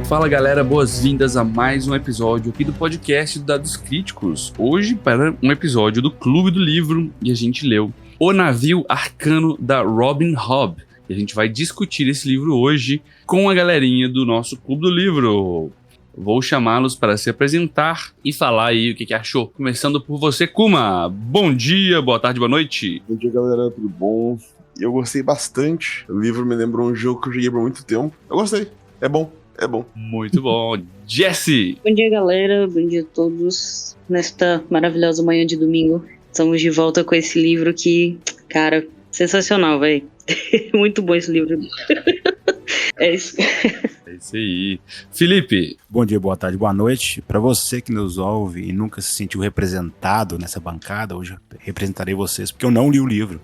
Fala galera, boas-vindas a mais um episódio aqui do podcast do Dados Críticos. Hoje para um episódio do Clube do Livro e a gente leu O Navio Arcano da Robin Hobb. E a gente vai discutir esse livro hoje com a galerinha do nosso Clube do Livro. Vou chamá-los para se apresentar e falar aí o que achou. Começando por você, Kuma. Bom dia, boa tarde, boa noite. Bom dia galera, tudo bom? Eu gostei bastante. O livro me lembrou um jogo que eu joguei por muito tempo. Eu gostei, é bom. É bom. Muito bom. Jesse! Bom dia, galera. Bom dia a todos. Nesta maravilhosa manhã de domingo, estamos de volta com esse livro que, cara, sensacional, velho. Muito bom esse livro. É isso. É isso aí. Felipe! Bom dia, boa tarde, boa noite. Para você que nos ouve e nunca se sentiu representado nessa bancada, hoje eu representarei vocês, porque eu não li o livro.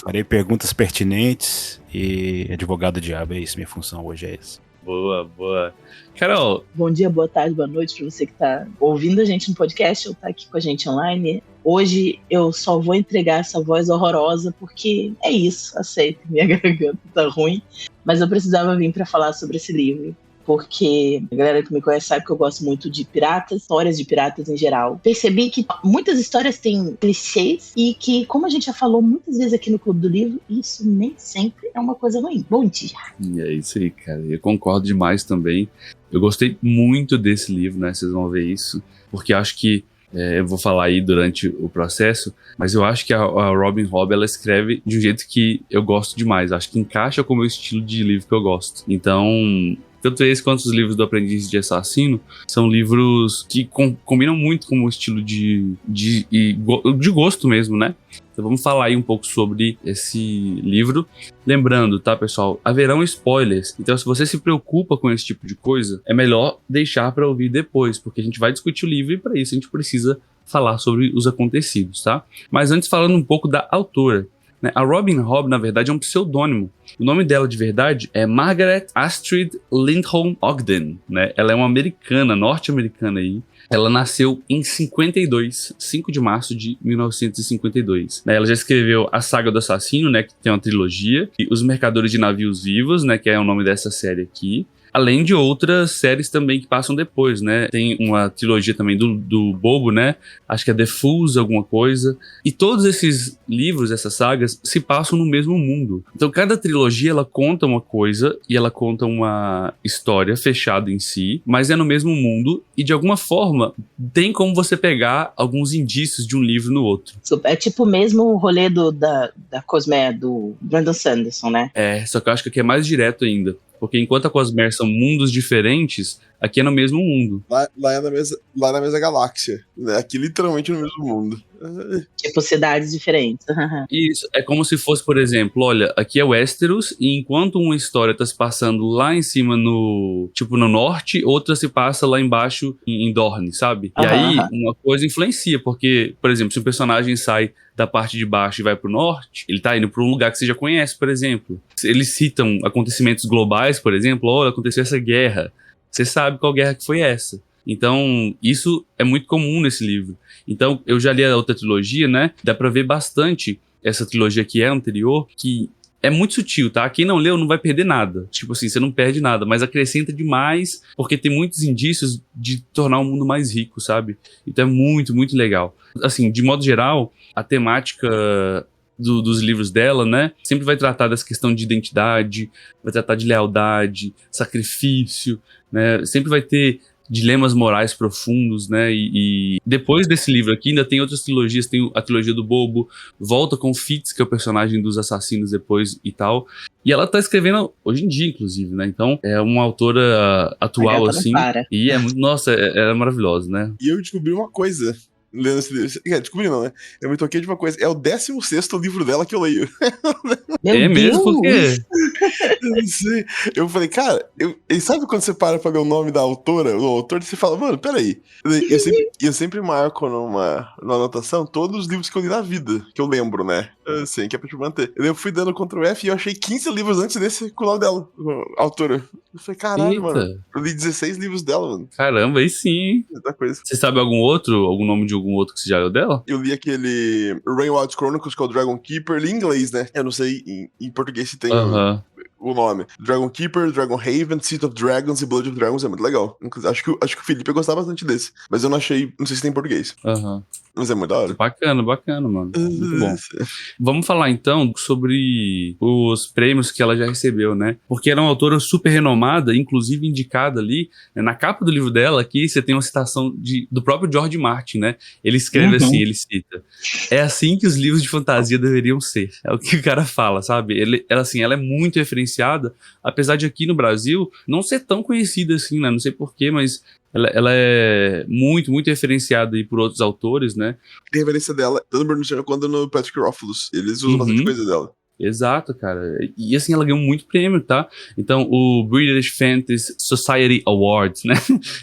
Farei perguntas pertinentes e advogado do diabo, é isso, minha função hoje é essa. Boa, boa. Carol. Bom dia, boa tarde, boa noite para você que tá ouvindo a gente no podcast ou tá aqui com a gente online. Hoje eu só vou entregar essa voz horrorosa porque é isso, aceito, minha garganta tá ruim, mas eu precisava vir para falar sobre esse livro. Porque a galera que me conhece sabe que eu gosto muito de piratas, histórias de piratas em geral. Percebi que muitas histórias têm clichês e que, como a gente já falou muitas vezes aqui no Clube do Livro, isso nem sempre é uma coisa ruim. Bom dia! E é isso aí, cara. Eu concordo demais também. Eu gostei muito desse livro, né? Vocês vão ver isso. Porque acho que, eu vou falar aí durante o processo, mas eu acho que a Robin Hobb, ela escreve de um jeito que eu gosto demais. Acho que encaixa com o meu estilo de livro que eu gosto. Então, tanto esse quanto os livros do Aprendiz de Assassino são livros que combinam muito com o estilo de gosto mesmo, né? Então vamos falar aí um pouco sobre esse livro. Lembrando, tá, pessoal? Haverão spoilers. Então se você se preocupa com esse tipo de coisa, é melhor deixar para ouvir depois, porque a gente vai discutir o livro e para isso a gente precisa falar sobre os acontecidos, tá? Mas antes, falando um pouco da autora. A Robin Hobb, na verdade, é um pseudônimo. O nome dela de verdade é Margaret Astrid Lindholm Ogden, né? Ela é uma americana, norte-americana aí. Ela nasceu em 52, 5 de março de 1952. Ela já escreveu A Saga do Assassino, né, que tem uma trilogia, e Os Mercadores de Navios Vivos, né, que é o nome dessa série aqui. Além de outras séries também que passam depois, né? Tem uma trilogia também do Bobo, né? Acho que é The Fools, alguma coisa. E todos esses livros, essas sagas, se passam no mesmo mundo. Então cada trilogia, ela conta uma coisa e ela conta uma história fechada em si, mas é no mesmo mundo e de alguma forma tem como você pegar alguns indícios de um livro no outro. É tipo o mesmo rolê da Cosmere, do Brandon Sanderson, né? É, só que eu acho que aqui é mais direto ainda. Porque enquanto a Cosmere são mundos diferentes, aqui é no mesmo mundo. Lá na mesma galáxia. Né? Aqui literalmente no mesmo mundo. Tipo cidades diferentes. Isso, é como se fosse, por exemplo, olha, aqui é Westeros, e enquanto uma história tá se passando lá em cima no norte, outra se passa lá embaixo em Dorne, sabe? E aí, uma coisa influencia, porque, por exemplo, se um personagem sai da parte de baixo e vai pro norte, ele tá indo pra um lugar que você já conhece, por exemplo. Eles citam acontecimentos globais, por exemplo, olha, aconteceu essa guerra. Você sabe qual guerra que foi essa. Então, isso é muito comum nesse livro. Então, eu já li a outra trilogia, né? Dá pra ver bastante essa trilogia que é anterior, que é muito sutil, tá? Quem não leu não vai perder nada. Tipo assim, você não perde nada, mas acrescenta demais, porque tem muitos indícios de tornar o mundo mais rico, sabe? Então é muito, muito legal. Assim, de modo geral, a temática dos livros dela, né? Sempre vai tratar dessa questão de identidade, vai tratar de lealdade, sacrifício, né? Sempre vai ter dilemas morais profundos, né, e depois desse livro aqui ainda tem outras trilogias, tem a trilogia do Bobo, volta com o Fitz, que é o personagem dos assassinos depois e tal, e ela tá escrevendo hoje em dia, inclusive, né, então é uma autora atual, assim, e é muito, nossa, é maravilhosa, né. E eu descobri uma coisa lendo esse livro. Descobri não, né? Eu me toquei de uma coisa. É o 16º livro dela que eu leio. É mesmo? Por quê? Eu falei, cara, e sabe quando você para pra ver o nome da autora, o autor, você fala, mano, peraí. Eu sempre marco numa anotação todos os livros que eu li na vida, que eu lembro, né? Assim, que é pra te manter. Eu fui dando Ctrl F e eu achei 15 livros antes desse com o nome dela, a autora. Eu falei, caralho, Eita, mano. Eu li 16 livros dela, mano. Caramba, aí sim. Coisa. Você sabe algum nome de algum outro que você já leu dela? Eu li aquele Rainwald Chronicles, que é o Dragon Keeper, li em inglês, né? Eu não sei em português se tem o nome. Dragon Keeper, Dragon Haven, Seat of Dragons e Blood of Dragons é muito legal. Acho que o Felipe ia gostar bastante desse. Mas eu não achei, não sei se tem em português. Aham. Mas é muito da hora. Bacana, mano. Muito bom. Vamos falar então sobre os prêmios que ela já recebeu, né? Porque ela é uma autora super renomada, inclusive indicada ali, né? Na capa do livro dela, aqui você tem uma citação do próprio George Martin, né? Ele escreve assim, ele cita: é assim que os livros de fantasia deveriam ser. É o que o cara fala, sabe? Ela é muito referenciada, apesar de aqui no Brasil não ser tão conhecida assim, né? Não sei porquê, mas ela é muito, muito referenciada aí por outros autores, né? Tem referência dela, tanto no Bernard Sherman quanto no Patrick Rothfuss. Eles usam bastante coisa dela. Exato, cara. E assim, ela ganhou muito prêmio, tá? Então, o British Fantasy Society Awards, né?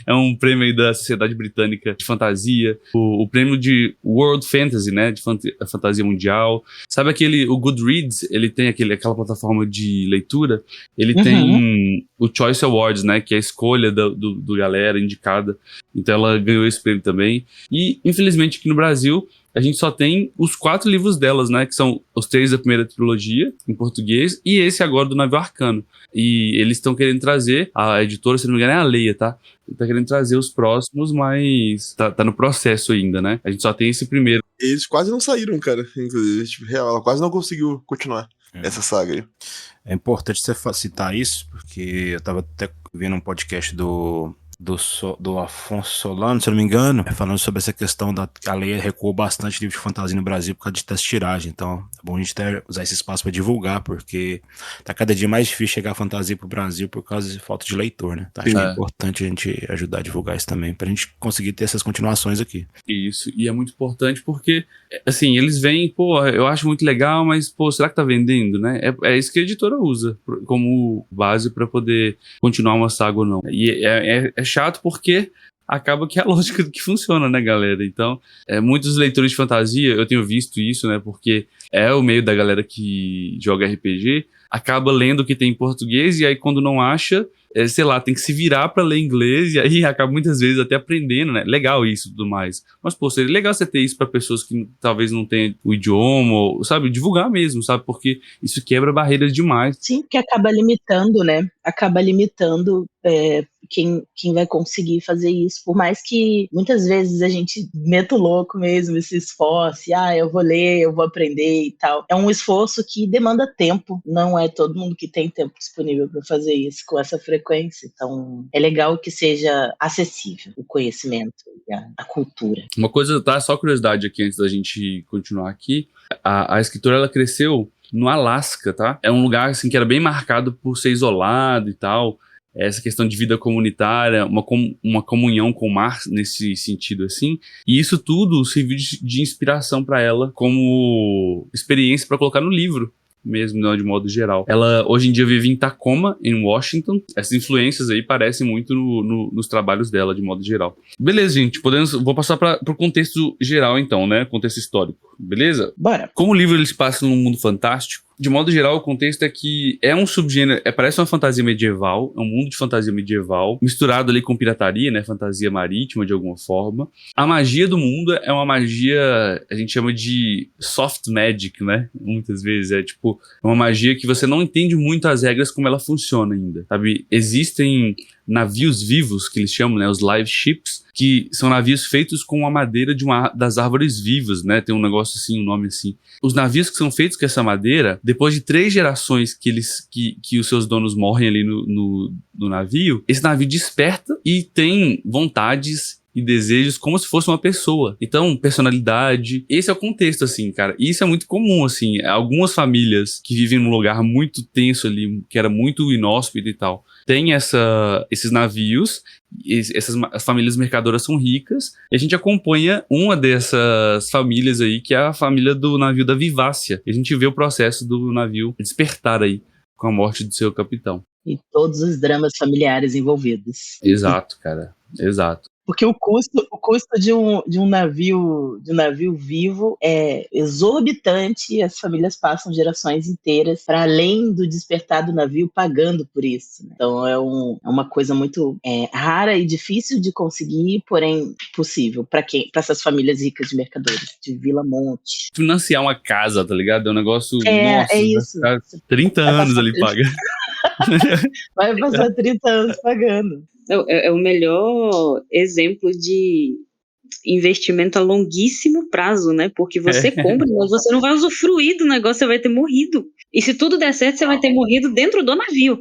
É um prêmio aí da Sociedade Britânica de Fantasia. O prêmio de World Fantasy, né? De Fantasia Mundial. Sabe o Goodreads, ele tem aquela plataforma de leitura. Ele tem o Choice Awards, né? Que é a escolha do galera indicada. Então, ela ganhou esse prêmio também. E, infelizmente, aqui no Brasil, a gente só tem os 4 livros delas, né? Que são os 3 da primeira trilogia, em português, e esse agora do Navio Arcano. E eles estão querendo trazer, a editora, se não me engano, é a Leia, tá? Tá querendo trazer os próximos, mas tá no processo ainda, né? A gente só tem esse primeiro. Eles quase não saíram, cara. Inclusive, tipo, real, ela quase não conseguiu continuar essa saga aí. É importante você citar isso, porque eu tava até vendo um podcast do Afonso Solano, se eu não me engano, falando sobre essa questão da a lei recuou bastante livro de fantasia no Brasil por causa das tiragens. Então é bom a gente usar esse espaço para divulgar, porque tá cada dia mais difícil chegar a fantasia pro Brasil por causa de falta de leitor, né? Então, acho que é importante a gente ajudar a divulgar isso também, pra gente conseguir ter essas continuações aqui. Isso, e é muito importante porque, assim, eles vêm, pô, eu acho muito legal, mas, pô, será que tá vendendo, né? É isso que a editora usa como base para poder continuar uma saga ou não. E é chato porque acaba que é a lógica que funciona, né, galera? Então, muitos leitores de fantasia, eu tenho visto isso, né, porque é o meio da galera que joga RPG, acaba lendo o que tem em português e aí quando não acha, sei lá, tem que se virar pra ler inglês e aí acaba muitas vezes até aprendendo, né? Legal isso e tudo mais. Mas, pô, seria legal você ter isso pra pessoas que talvez não tenham o idioma, ou, sabe? Divulgar mesmo, sabe? Porque isso quebra barreiras demais. Sim, porque acaba limitando, né? Acaba limitando quem vai conseguir fazer isso. Por mais que muitas vezes a gente meta o louco mesmo, se esforce, eu vou ler, eu vou aprender e tal. É um esforço que demanda tempo. Não é todo mundo que tem tempo disponível para fazer isso com essa frequência. Então, é legal que seja acessível o conhecimento e a cultura. Uma coisa, tá? Só curiosidade aqui antes da gente continuar aqui. A escritora, ela cresceu no Alasca, tá? É um lugar, assim, que era bem marcado por ser isolado e tal. Essa questão de vida comunitária, uma comunhão com o mar nesse sentido, assim. E isso tudo serviu de inspiração para ela como experiência para colocar no livro mesmo, não, de modo geral. Ela hoje em dia vive em Tacoma, em Washington. Essas influências aí parecem muito nos trabalhos dela, de modo geral. Beleza, gente, vou passar para o contexto geral então, né? Contexto histórico, beleza? Bora. Como o livro ele se passa num mundo fantástico, de modo geral, o contexto é que é um subgênero, parece uma fantasia medieval, é um mundo de fantasia medieval, misturado ali com pirataria, né, fantasia marítima de alguma forma. A magia do mundo é uma magia, a gente chama de soft magic, né, muitas vezes, é uma magia que você não entende muito as regras como ela funciona ainda, sabe? Existem navios vivos, que eles chamam, né, os live ships, que são navios feitos com a madeira das árvores vivas, né, tem um negócio assim, um nome assim. Os navios que são feitos com essa madeira, depois de 3 gerações que os seus donos morrem ali no navio, esse navio desperta e tem vontades e desejos como se fosse uma pessoa. Então, personalidade, esse é o contexto, assim, cara. E isso é muito comum, assim, algumas famílias que vivem num lugar muito tenso ali, que era muito inóspito e tal, tem esses navios, as famílias mercadoras são ricas, e a gente acompanha uma dessas famílias aí, que é a família do navio da Vivácia. E a gente vê o processo do navio despertar aí, com a morte do seu capitão. E todos os dramas familiares envolvidos. Exato, cara. Exato. Porque o custo de um navio vivo é exorbitante e as famílias passam gerações inteiras para além do despertar do navio pagando por isso, né? Então é uma coisa muito rara e difícil de conseguir, porém possível para essas famílias ricas de mercadores, de Vila Monte. Financiar uma casa, tá ligado? É um negócio... É isso. 30 anos ali paga. Vai passar 30 anos pagando. É o melhor exemplo de investimento a longuíssimo prazo, né? Porque você compra, mas você não vai usufruir do negócio, você vai ter morrido. E se tudo der certo, você vai ter morrido dentro do navio.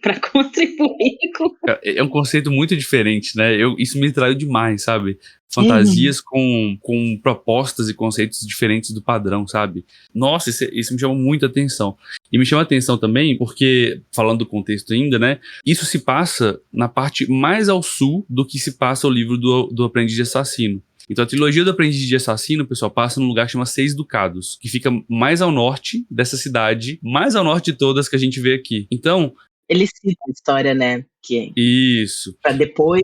Pra contribuir com... É um conceito muito diferente, né? Isso me traiu demais, sabe? Fantasias com propostas e conceitos diferentes do padrão, sabe? Nossa, isso me chamou muita atenção. E me chama a atenção também porque, falando do contexto ainda, né? Isso se passa na parte mais ao sul do que se passa o livro do Aprendiz de Assassino. Então a trilogia do Aprendiz de Assassino, pessoal, passa num lugar que chama Seis Ducados, que fica mais ao norte dessa cidade, mais ao norte de todas que a gente vê aqui. Então... Ele cita a história, né? Isso. Pra depois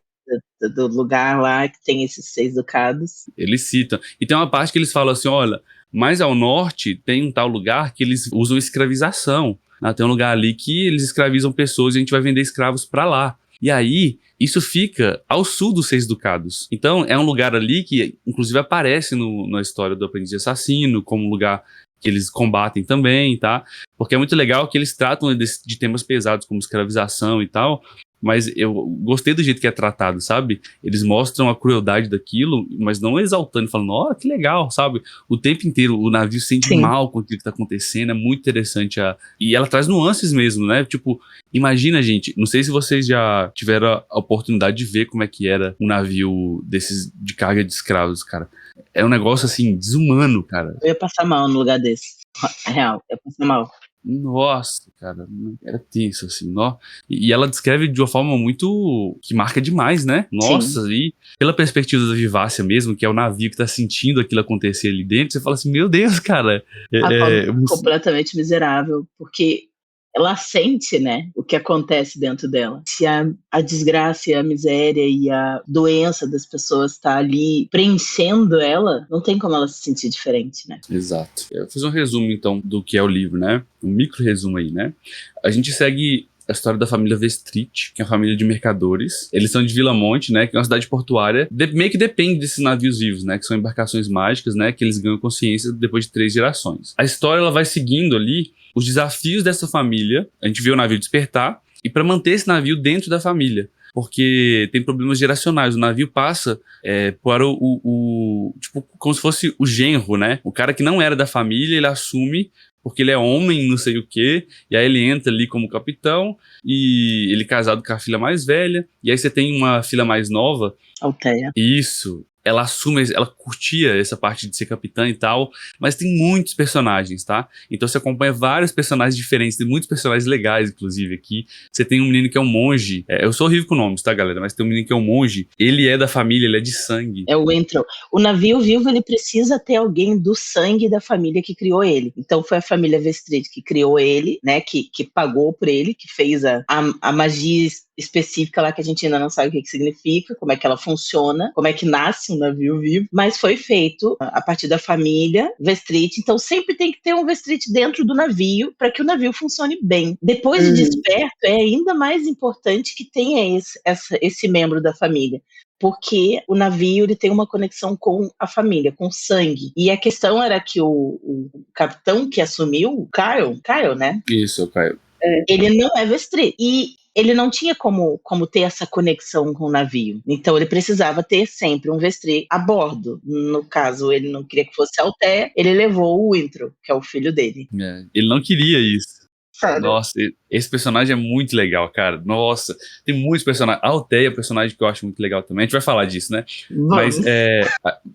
do lugar lá que tem esses 6 ducados. Eles citam. E tem uma parte que eles falam assim, olha, mais ao norte tem um tal lugar que eles usam escravização. Tem um lugar ali que eles escravizam pessoas e a gente vai vender escravos pra lá. E aí, isso fica ao sul dos Seis Ducados. Então, é um lugar ali que, inclusive, aparece na história do Aprendiz de Assassino, como um lugar que eles combatem também, tá? Porque é muito legal que eles tratam de temas pesados, como escravização e tal, mas eu gostei do jeito que é tratado, sabe? Eles mostram a crueldade daquilo, mas não exaltando, falando, ó, que legal, sabe? O tempo inteiro o navio se sente mal com aquilo que tá acontecendo, é muito interessante. E ela traz nuances mesmo, né? Tipo, imagina, gente, não sei se vocês já tiveram a oportunidade de ver como é que era um navio desses de carga de escravos, cara. É um negócio, assim, desumano, cara. Eu ia passar mal no lugar desse. Real, eu ia passar mal. Nossa, cara, era tenso, assim, ó. E ela descreve de uma forma muito... que marca demais, né? Nossa, sim. E pela perspectiva da Vivácia mesmo, que é o navio que tá sentindo aquilo acontecer ali dentro, você fala assim, meu Deus, cara. Completamente miserável, porque ela sente, né, o que acontece dentro dela. Se a desgraça e a miséria e a doença das pessoas tá ali preenchendo ela, não tem como ela se sentir diferente, né? Exato. Eu fiz um resumo, então, do que é o livro, né? Um micro resumo aí, né? A gente segue a história da família Vestrit, que é uma família de mercadores. Eles são de Vila Monte, né, que é uma cidade portuária. Meio que depende desses navios vivos, né, que são embarcações mágicas, né, que eles ganham consciência depois de 3 gerações. A história, ela vai seguindo ali os desafios dessa família. A gente vê o navio despertar e para manter esse navio dentro da família. Porque tem problemas geracionais. O navio passa para tipo, como se fosse o genro, né? O cara que não era da família, ele assume porque ele é homem, não sei o quê, e aí ele entra ali como capitão, e ele é casado com a filha mais velha, e aí você tem uma filha mais nova. Alteia. Isso. Ela assume, ela curtia essa parte de ser capitã e tal, mas tem muitos personagens, tá? Então você acompanha vários personagens diferentes, tem muitos personagens legais, inclusive, aqui. Você tem um menino que é um monge, eu sou horrível com nomes, tá, galera? Mas tem um menino que é um monge, ele é da família, ele é de sangue. É o Entro. O navio vivo, ele precisa ter alguém do sangue da família que criou ele. Então foi a família Vestrit que criou ele, né, que pagou por ele, que fez a magia específica lá que a gente ainda não sabe o que significa, como é que ela funciona, como é que nasce um navio vivo, mas foi feito a partir da família Vestrit, então sempre tem que ter um Vestrit dentro do navio para que o navio funcione bem. Depois do desperto, é ainda mais importante que tenha esse membro da família, porque o navio ele tem uma conexão com a família, com o sangue. E a questão era que o capitão que assumiu, o Kyle, né? Isso, o Kyle. Ele não é Vestrit. E ele não tinha como ter essa conexão com o navio. Então ele precisava ter sempre um Vestrit a bordo. No caso, ele não queria que fosse Alteia, ele levou o Intro, que é o filho dele. Ele não queria isso. Sério? Nossa, esse personagem é muito legal, cara. Nossa, tem muitos personagens. A Alteia é um personagem que eu acho muito legal também. A gente vai falar disso, né? Vamos. Mas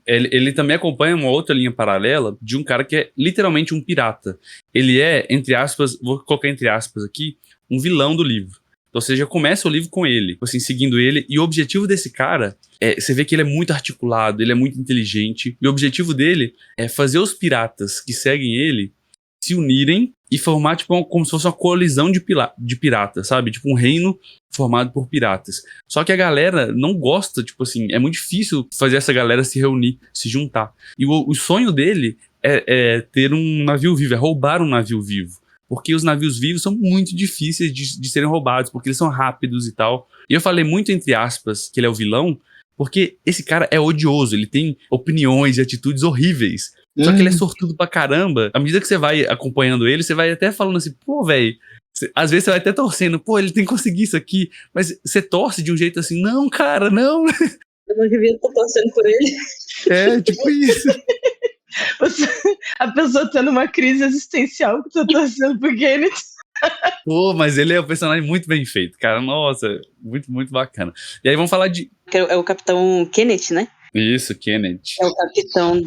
ele também acompanha uma outra linha paralela de um cara que é literalmente um pirata. Ele é, entre aspas, vou colocar entre aspas aqui, um vilão do livro. Ou seja, começa o livro com ele, assim, seguindo ele, e o objetivo desse cara, você vê que ele é muito articulado, ele é muito inteligente, e o objetivo dele é fazer os piratas que seguem ele se unirem e formar, tipo, como se fosse uma coalizão de piratas, sabe? Tipo, um reino formado por piratas. Só que a galera não gosta, tipo assim, é muito difícil fazer essa galera se reunir, se juntar. E o sonho dele é ter um navio vivo, é roubar um navio vivo. Porque os navios vivos são muito difíceis de serem roubados, porque eles são rápidos e tal. E eu falei muito entre aspas que ele é o vilão, porque esse cara é odioso, ele tem opiniões e atitudes horríveis. Só que ele é sortudo pra caramba. À medida que você vai acompanhando ele, você vai até falando assim, pô, velho, Às vezes você vai até torcendo, pô, ele tem que conseguir isso aqui, mas você torce de um jeito assim, não, cara, não. Eu não devia estar torcendo por ele. É, tipo isso. A pessoa tendo uma crise existencial que tá torcendo pro Kenneth. Pô, mas ele é um personagem muito bem feito, cara. Nossa, muito, muito bacana. E aí vamos falar de... É o Capitão Kenneth, né? Isso, Kenneth. É o capitão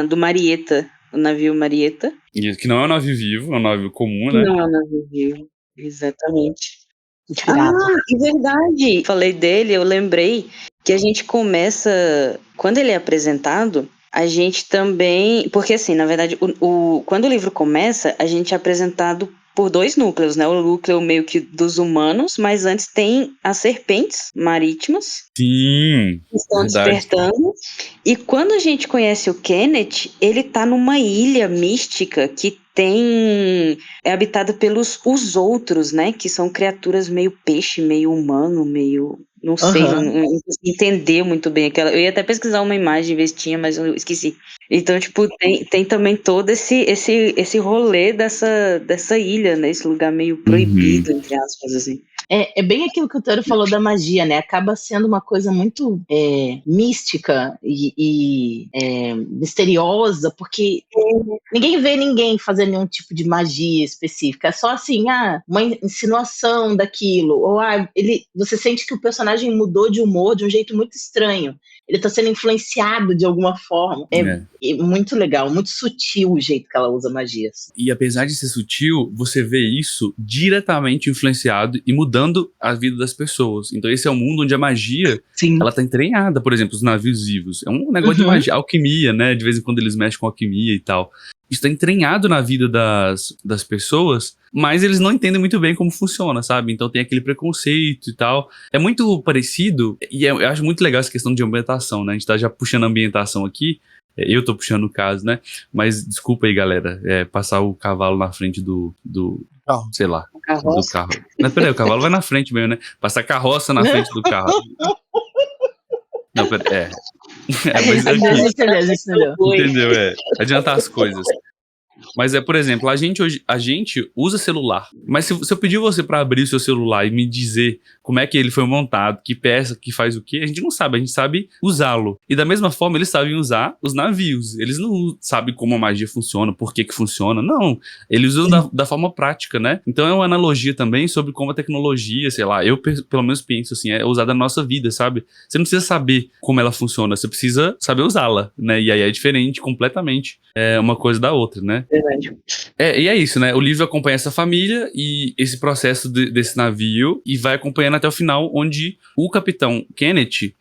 do Marieta, o navio Marieta. Isso, que não é um navio vivo, é um navio comum, né? Não é um navio vivo, exatamente. Pirata. É verdade. Falei dele, eu lembrei que a gente começa... Quando ele é apresentado, a gente também... Porque assim, na verdade, quando o livro começa, a gente é apresentado por 2 núcleos, né? O núcleo meio que dos humanos, mas antes tem as serpentes marítimas Sim, que estão verdade. despertando. E quando a gente conhece o Kenneth, ele tá numa ilha mística que é habitada pelos os outros, né? Que são criaturas meio peixe, meio humano, meio... Não sei, Aham. não consegui entender muito bem aquela... Eu ia até pesquisar uma imagem, ver se tinha, mas eu esqueci. Então, tipo, tem também todo esse rolê dessa ilha, né? Esse lugar meio proibido, entre aspas, assim. É bem aquilo que o Toro falou da magia, né? Acaba sendo uma coisa muito mística e misteriosa, porque ninguém vê ninguém fazer nenhum tipo de magia específica. É só assim, uma insinuação daquilo. Ou você sente que o personagem mudou de humor de um jeito muito estranho. Ele tá sendo influenciado de alguma forma. É muito legal, muito sutil o jeito que ela usa magia. Assim. E apesar de ser sutil, você vê isso diretamente influenciado e mudando a vida das pessoas. Então esse é um mundo onde a magia, Sim. ela tá entranhada, por exemplo, os navios vivos. É um negócio de magia, alquimia, né? De vez em quando eles mexem com alquimia e tal. Isso tá entranhado na vida das pessoas, mas eles não entendem muito bem como funciona, sabe? Então tem aquele preconceito e tal. É muito parecido, e eu acho muito legal essa questão de ambientação, né? A gente tá já puxando a ambientação aqui, eu tô puxando o caso, né? Mas desculpa aí, galera, passar o cavalo na frente do Carro. sei lá, Carroça. do carro. Mas peraí, o cavalo vai na frente mesmo, né? Passar carroça na frente do carro. Não, peraí, mas A gente entendeu. entendeu, adiantar as coisas. Mas por exemplo, a gente usa celular. Mas se eu pedir você pra abrir o seu celular e me dizer como é que ele foi montado, que peça, que faz o quê, a gente não sabe. A gente sabe usá-lo. E da mesma forma, eles sabem usar os navios. Eles não sabem como a magia funciona, por que funciona. Não. Eles usam da forma prática, né? Então é uma analogia também sobre como a tecnologia, sei lá, eu pelo menos penso assim, é usada na nossa vida, sabe? Você não precisa saber como ela funciona, você precisa saber usá-la, né? E aí é diferente completamente uma coisa da outra, né? Verdade. E é isso, né? O livro acompanha essa família e esse processo desse navio e vai acompanhando até o final, onde o capitão Kenneth,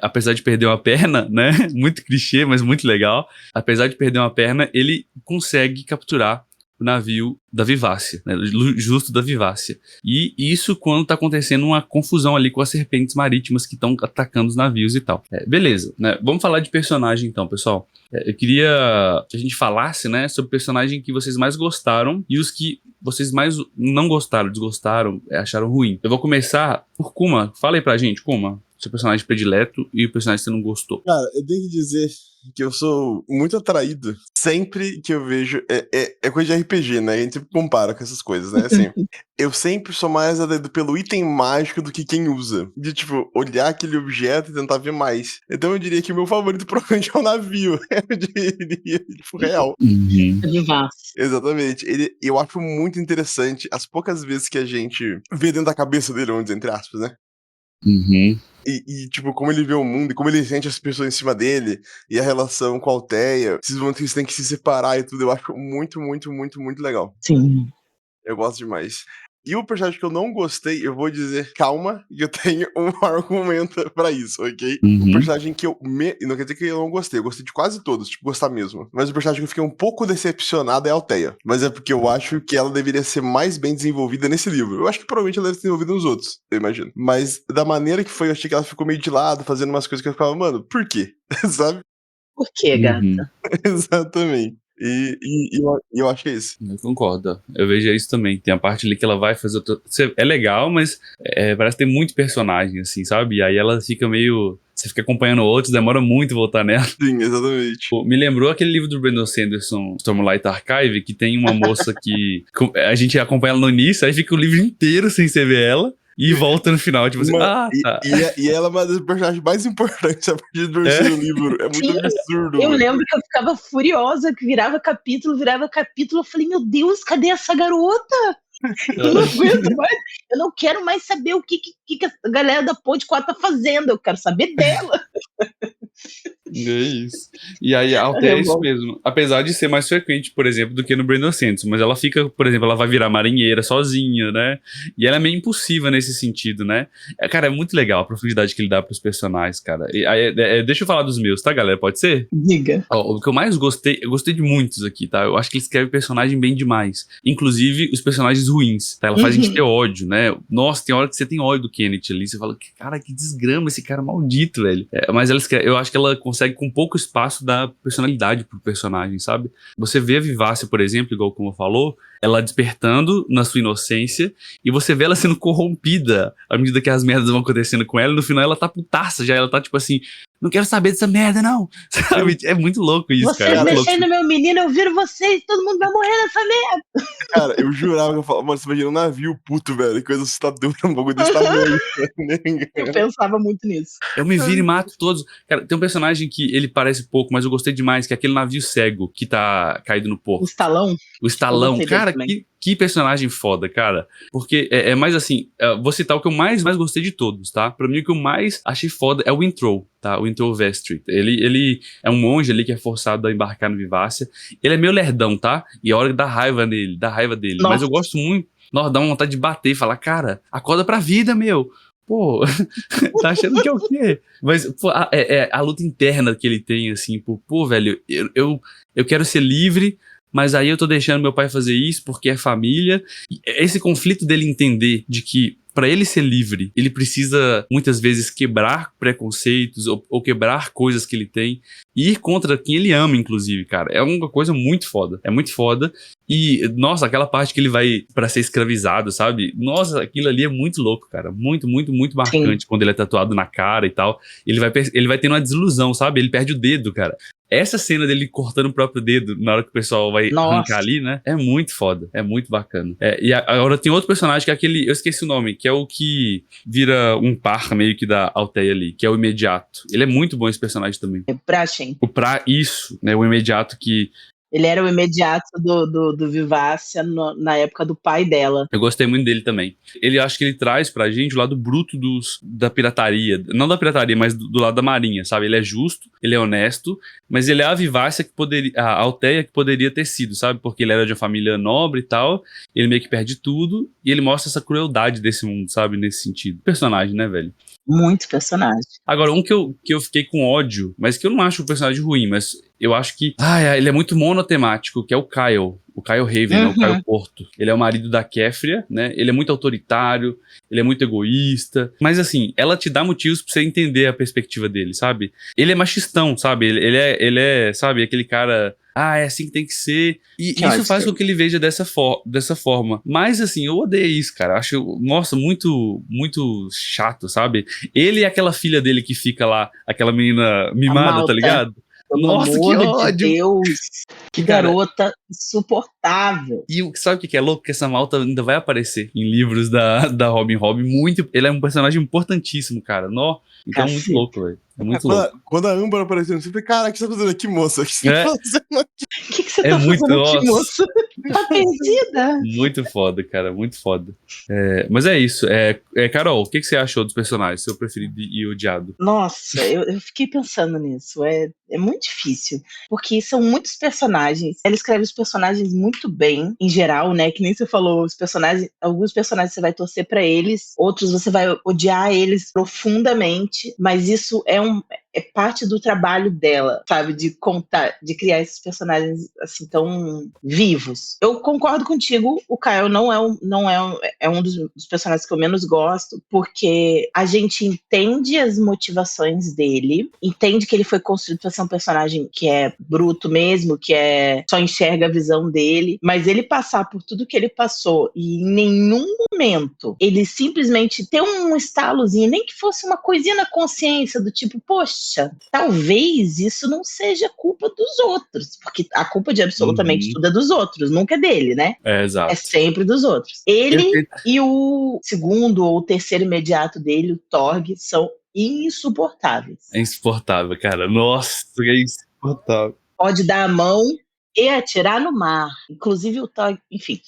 apesar de perder uma perna, né? Muito clichê, mas muito legal. Apesar de perder uma perna, ele consegue capturar o navio da Vivácia, né? Justo da Vivácia. E isso quando tá acontecendo uma confusão ali com as serpentes marítimas que estão atacando os navios e tal. Beleza, né? Vamos falar de personagem então, pessoal. Eu queria que a gente falasse, né, sobre o personagem que vocês mais gostaram e os que vocês mais não gostaram, desgostaram, acharam ruim. Eu vou começar por Kuma. Fala aí pra gente, Kuma, seu personagem predileto e o personagem que você não gostou. Cara, eu tenho que dizer que eu sou muito atraído sempre que eu vejo. É coisa de RPG, né? A gente sempre compara com essas coisas, né? Assim, eu sempre sou mais atraído pelo item mágico do que quem usa. De, tipo, olhar aquele objeto e tentar ver mais. Então eu diria que o meu favorito provavelmente é o navio. Eu diria, tipo, real. Exatamente. Eu acho muito interessante as poucas vezes que a gente vê dentro da cabeça dele, vamos dizer, entre aspas, né? E, tipo, como ele vê o mundo e como ele sente as pessoas em cima dele e a relação com a Alteia, esses momentos que eles têm que se separar e tudo, eu acho muito, muito, muito, muito legal. Sim. Eu gosto demais. E o personagem que eu não gostei, eu vou dizer, calma, e eu tenho um argumento pra isso, ok? O personagem que não quer dizer que eu não gostei, eu gostei de quase todos, tipo, gostar mesmo. Mas o personagem que eu fiquei um pouco decepcionado é a Alteia. Mas é porque eu acho que ela deveria ser mais bem desenvolvida nesse livro. Eu acho que provavelmente ela deve ser desenvolvida nos outros, eu imagino. Mas da maneira que foi, eu achei que ela ficou meio de lado, fazendo umas coisas que eu ficava, mano, por quê? Sabe? Por que, gata? Exatamente. E eu acho que é isso. Eu concordo. Eu vejo isso também. Tem a parte ali que ela vai fazer. É legal, mas parece que tem muito personagem, assim, sabe? E aí ela fica meio. Você fica acompanhando outros, demora muito voltar nela. Sim, exatamente. Pô, me lembrou aquele livro do Brandon Sanderson, Stormlight Archive, que tem uma moça que a gente acompanha ela no início, aí fica o livro inteiro sem você ver ela. E volta no final, tipo assim, Mano, tá. E ela é uma das personagens mais importantes a partir do terceiro livro. É muito absurdo. Eu mano. lembro que eu ficava furiosa, que virava capítulo. Eu falei, meu Deus, cadê essa garota? Eu não aguento mais. Eu não quero mais saber o que a galera da Ponte 4 tá fazendo. Eu quero saber dela. É isso. E aí a Althea é isso mesmo. Apesar de ser mais frequente, por exemplo, do que no Brandon Sanderson. Mas ela fica, por exemplo, ela vai virar marinheira sozinha, né? E ela é meio impulsiva nesse sentido, né? Cara, é muito legal a profundidade que ele dá pros personagens, cara. E aí, deixa eu falar dos meus, tá, galera? Pode ser? Diga. Ó, o que eu mais gostei, eu gostei de muitos aqui, tá? Eu acho que ele escreve personagem bem demais. Inclusive os personagens ruins, tá? Ela faz a gente ter ódio, né? Nossa, tem hora que você tem ódio do Kenneth ali. Você fala, cara, que desgrama esse cara maldito, velho. Mas ela escreve, eu acho que ela consegue com pouco espaço dar personalidade pro personagem, sabe? Você vê a Vivácia, por exemplo, igual como falou, ela despertando na sua inocência, e você vê ela sendo corrompida à medida que as merdas vão acontecendo com ela, e no final ela tá putaça já, ela tá tipo assim, não quero saber dessa merda não, sabe? É muito louco isso, Vocês cara. mexendo no meu menino, eu viro vocês, todo mundo vai morrer nessa merda. Cara, eu jurava que eu falava, mano, você imagina um navio puto, velho, que coisa assustadora, um bagulho desse tamanho. Eu pensava muito nisso. Eu me viro e mato todos. Cara, tem um personagem que ele parece pouco, mas eu gostei demais, que é aquele navio cego que tá caído no O porto. Stallone. O Stallone, Eu gostei cara, dele que personagem foda, cara. Porque é mais assim, vou citar o que eu mais gostei de todos, tá? Pra mim o que eu mais achei foda é o Intro, tá? O Intro Vestry. Ele é um monge ali que é forçado a embarcar no Vivácia. Ele é meio lerdão, tá? E a hora dá raiva dele. Nossa. Mas eu gosto muito. Nossa, dá uma vontade de bater e falar, cara, acorda pra vida, meu. Pô, tá achando que é o quê? Mas, pô, a luta interna que ele tem, assim, pô, velho, eu quero ser livre, mas aí eu tô deixando meu pai fazer isso porque é família. E esse conflito dele entender de que pra ele ser livre, ele precisa muitas vezes quebrar preconceitos ou quebrar coisas que ele tem e ir contra quem ele ama, inclusive, cara. É uma coisa muito foda. É muito foda. E, nossa, aquela parte que ele vai pra ser escravizado, sabe? Nossa, aquilo ali é muito louco, cara. Muito, muito, muito marcante. Sim. Quando ele é tatuado na cara e tal. Ele vai tendo uma desilusão, sabe? Ele perde o dedo, cara. Essa cena dele cortando o próprio dedo na hora que o pessoal vai arrancar ali, né? É muito foda. É muito bacana. E agora tem outro personagem que é aquele... Eu esqueci o nome. Que é o que vira um par meio que da Althea ali. Que é o Imediato. Ele é muito bom esse personagem também. É Praxen. Isso, né? O Imediato que... Ele era o imediato do Vivácia na época do pai dela. Eu gostei muito dele também. Ele acho que ele traz pra gente o lado bruto da pirataria. Não da pirataria, mas do lado da marinha, sabe? Ele é justo, ele é honesto, mas ele é a Vivácia que poderia... A Althea que poderia ter sido, sabe? Porque ele era de uma família nobre e tal. Ele meio que perde tudo. E ele mostra essa crueldade desse mundo, sabe? Nesse sentido. Personagem, né, velho? Muito personagem. Agora, um que eu fiquei com ódio, mas que eu não acho o personagem ruim, mas eu acho que... ele é muito monotemático, que é o Kyle. O Kyle Haven, né? O Kyle Porto. Ele é o marido da Kefria, né? Ele é muito autoritário, ele é muito egoísta. Mas, assim, ela te dá motivos pra você entender a perspectiva dele, sabe? Ele é machistão, sabe? Ele é, sabe, aquele cara... é assim que tem que ser. E isso faz com que ele veja dessa forma. Mas, assim, eu odeio isso, cara. Acho, nossa, muito, muito chato, sabe? Ele e aquela filha dele que fica lá, aquela menina mimada, tá ligado? Nossa, que ódio! De Deus, que garota insuportável. E sabe o que é louco? Que essa malta ainda vai aparecer em livros da Robin Hood. Muito, ele é um personagem importantíssimo, cara. Então é muito louco, velho. É muito louco. Quando a Amber apareceu, eu falei, cara, o que você tá fazendo aqui, moça? O que você tá fazendo aqui? O que você tá fazendo aqui, moça? Tá perdida? Muito foda, cara. Muito foda. Mas é isso. Carol, o que você achou dos personagens? Seu preferido e odiado? Nossa, eu fiquei pensando nisso. É muito difícil. Porque são muitos personagens. Ela escreve os personagens muito bem, em geral, né? Que nem você falou, alguns personagens você vai torcer pra eles, outros você vai odiar eles profundamente. Mas isso é parte do trabalho dela, sabe? De contar, de criar esses personagens assim tão vivos. Eu concordo contigo, o Kyle é um dos personagens que eu menos gosto, porque a gente entende as motivações dele, entende que ele foi construído para ser um personagem que é bruto mesmo, que só enxerga a visão dele, mas ele passar por tudo que ele passou e em nenhum momento ele simplesmente ter um estalozinho, nem que fosse uma coisinha na consciência do tipo, poxa, talvez isso não seja culpa dos outros, porque a culpa de absolutamente tudo é dos outros, nunca é dele, né? Exato. É sempre dos outros. Ele e o segundo ou terceiro imediato dele, o Torg, são insuportáveis. É insuportável, cara. Nossa, é insuportável. Pode dar a mão e atirar no mar. Inclusive o Torg, enfim.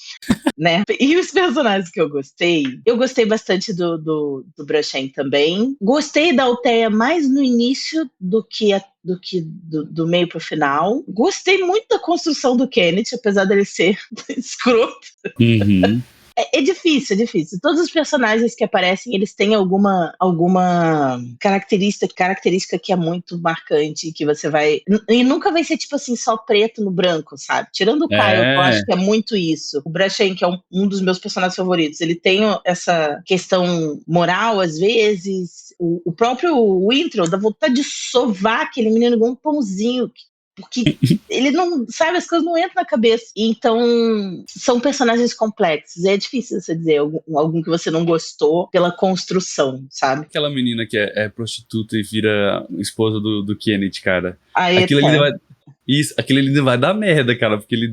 Né? E os personagens que eu gostei bastante do Brashen também. Gostei da Althea mais no início do que do meio pro final. Gostei muito da construção do Kenneth, apesar dele ser escroto. Uhum. É difícil. Todos os personagens que aparecem, eles têm alguma característica que é muito marcante, que você vai... E nunca vai ser, tipo assim, só preto no branco, sabe? Tirando o Kyle, eu acho que é muito isso. O Brashen, que é um dos meus personagens favoritos, ele tem essa questão moral, às vezes. O próprio Wintrow dá vontade de sovar aquele menino igual um pãozinho, porque ele não, sabe, as coisas não entram na cabeça. Então, são personagens complexos. É difícil você dizer algum que você não gostou pela construção, sabe? Aquela menina que é prostituta e vira esposa do Kenneth, cara. Aí aquilo ali vai dar merda, cara, porque ele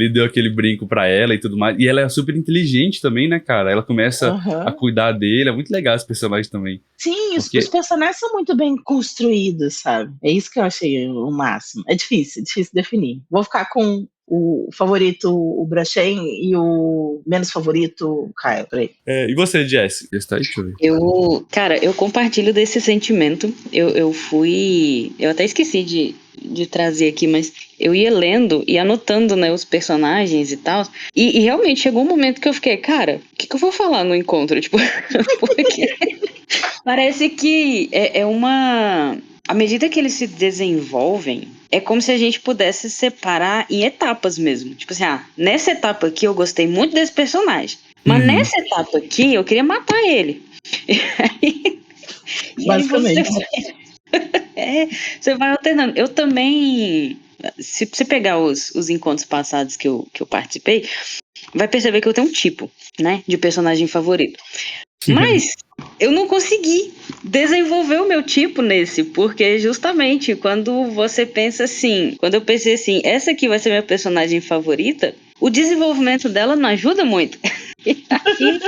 deu aquele brinco pra ela e tudo mais. E ela é super inteligente também, né, cara? Ela começa a cuidar dele. É muito legal esse personagem também. Sim, os personagens são muito bem construídos, sabe? É isso que eu achei o máximo. É difícil definir. Vou ficar com o favorito, o Brashen, e o menos favorito, o Kyle. E você, Jess? Eu compartilho desse sentimento. Eu até esqueci de trazer aqui, mas eu ia lendo e anotando, né, os personagens e tal, e realmente chegou um momento que eu fiquei, cara, o que eu vou falar no encontro? Tipo, porque parece que à medida que eles se desenvolvem, é como se a gente pudesse separar em etapas mesmo. Tipo assim, nessa etapa aqui eu gostei muito desse personagem, mas nessa etapa aqui eu queria matar ele. Basicamente. Você vai alternando. Eu também, se você pegar os encontros passados que eu participei, vai perceber que eu tenho um tipo, né, de personagem favorito. Mas eu não consegui desenvolver o meu tipo nesse, porque justamente quando você pensa assim, quando eu pensei assim, essa aqui vai ser minha personagem favorita, o desenvolvimento dela não ajuda muito. E aí,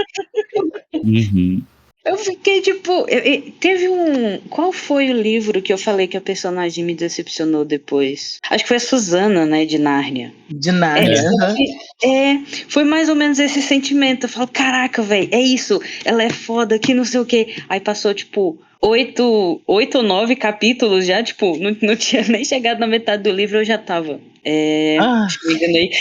eu fiquei tipo, teve qual foi o livro que eu falei que a personagem me decepcionou depois? Acho que foi a Susana, né, de Nárnia. De Nárnia. Foi mais ou menos esse sentimento. Eu falo, caraca, velho, é isso, ela é foda, que não sei o quê. Aí passou, tipo, 8 ou 9 capítulos já, tipo, não tinha nem chegado na metade do livro, eu já tava. Me enganei.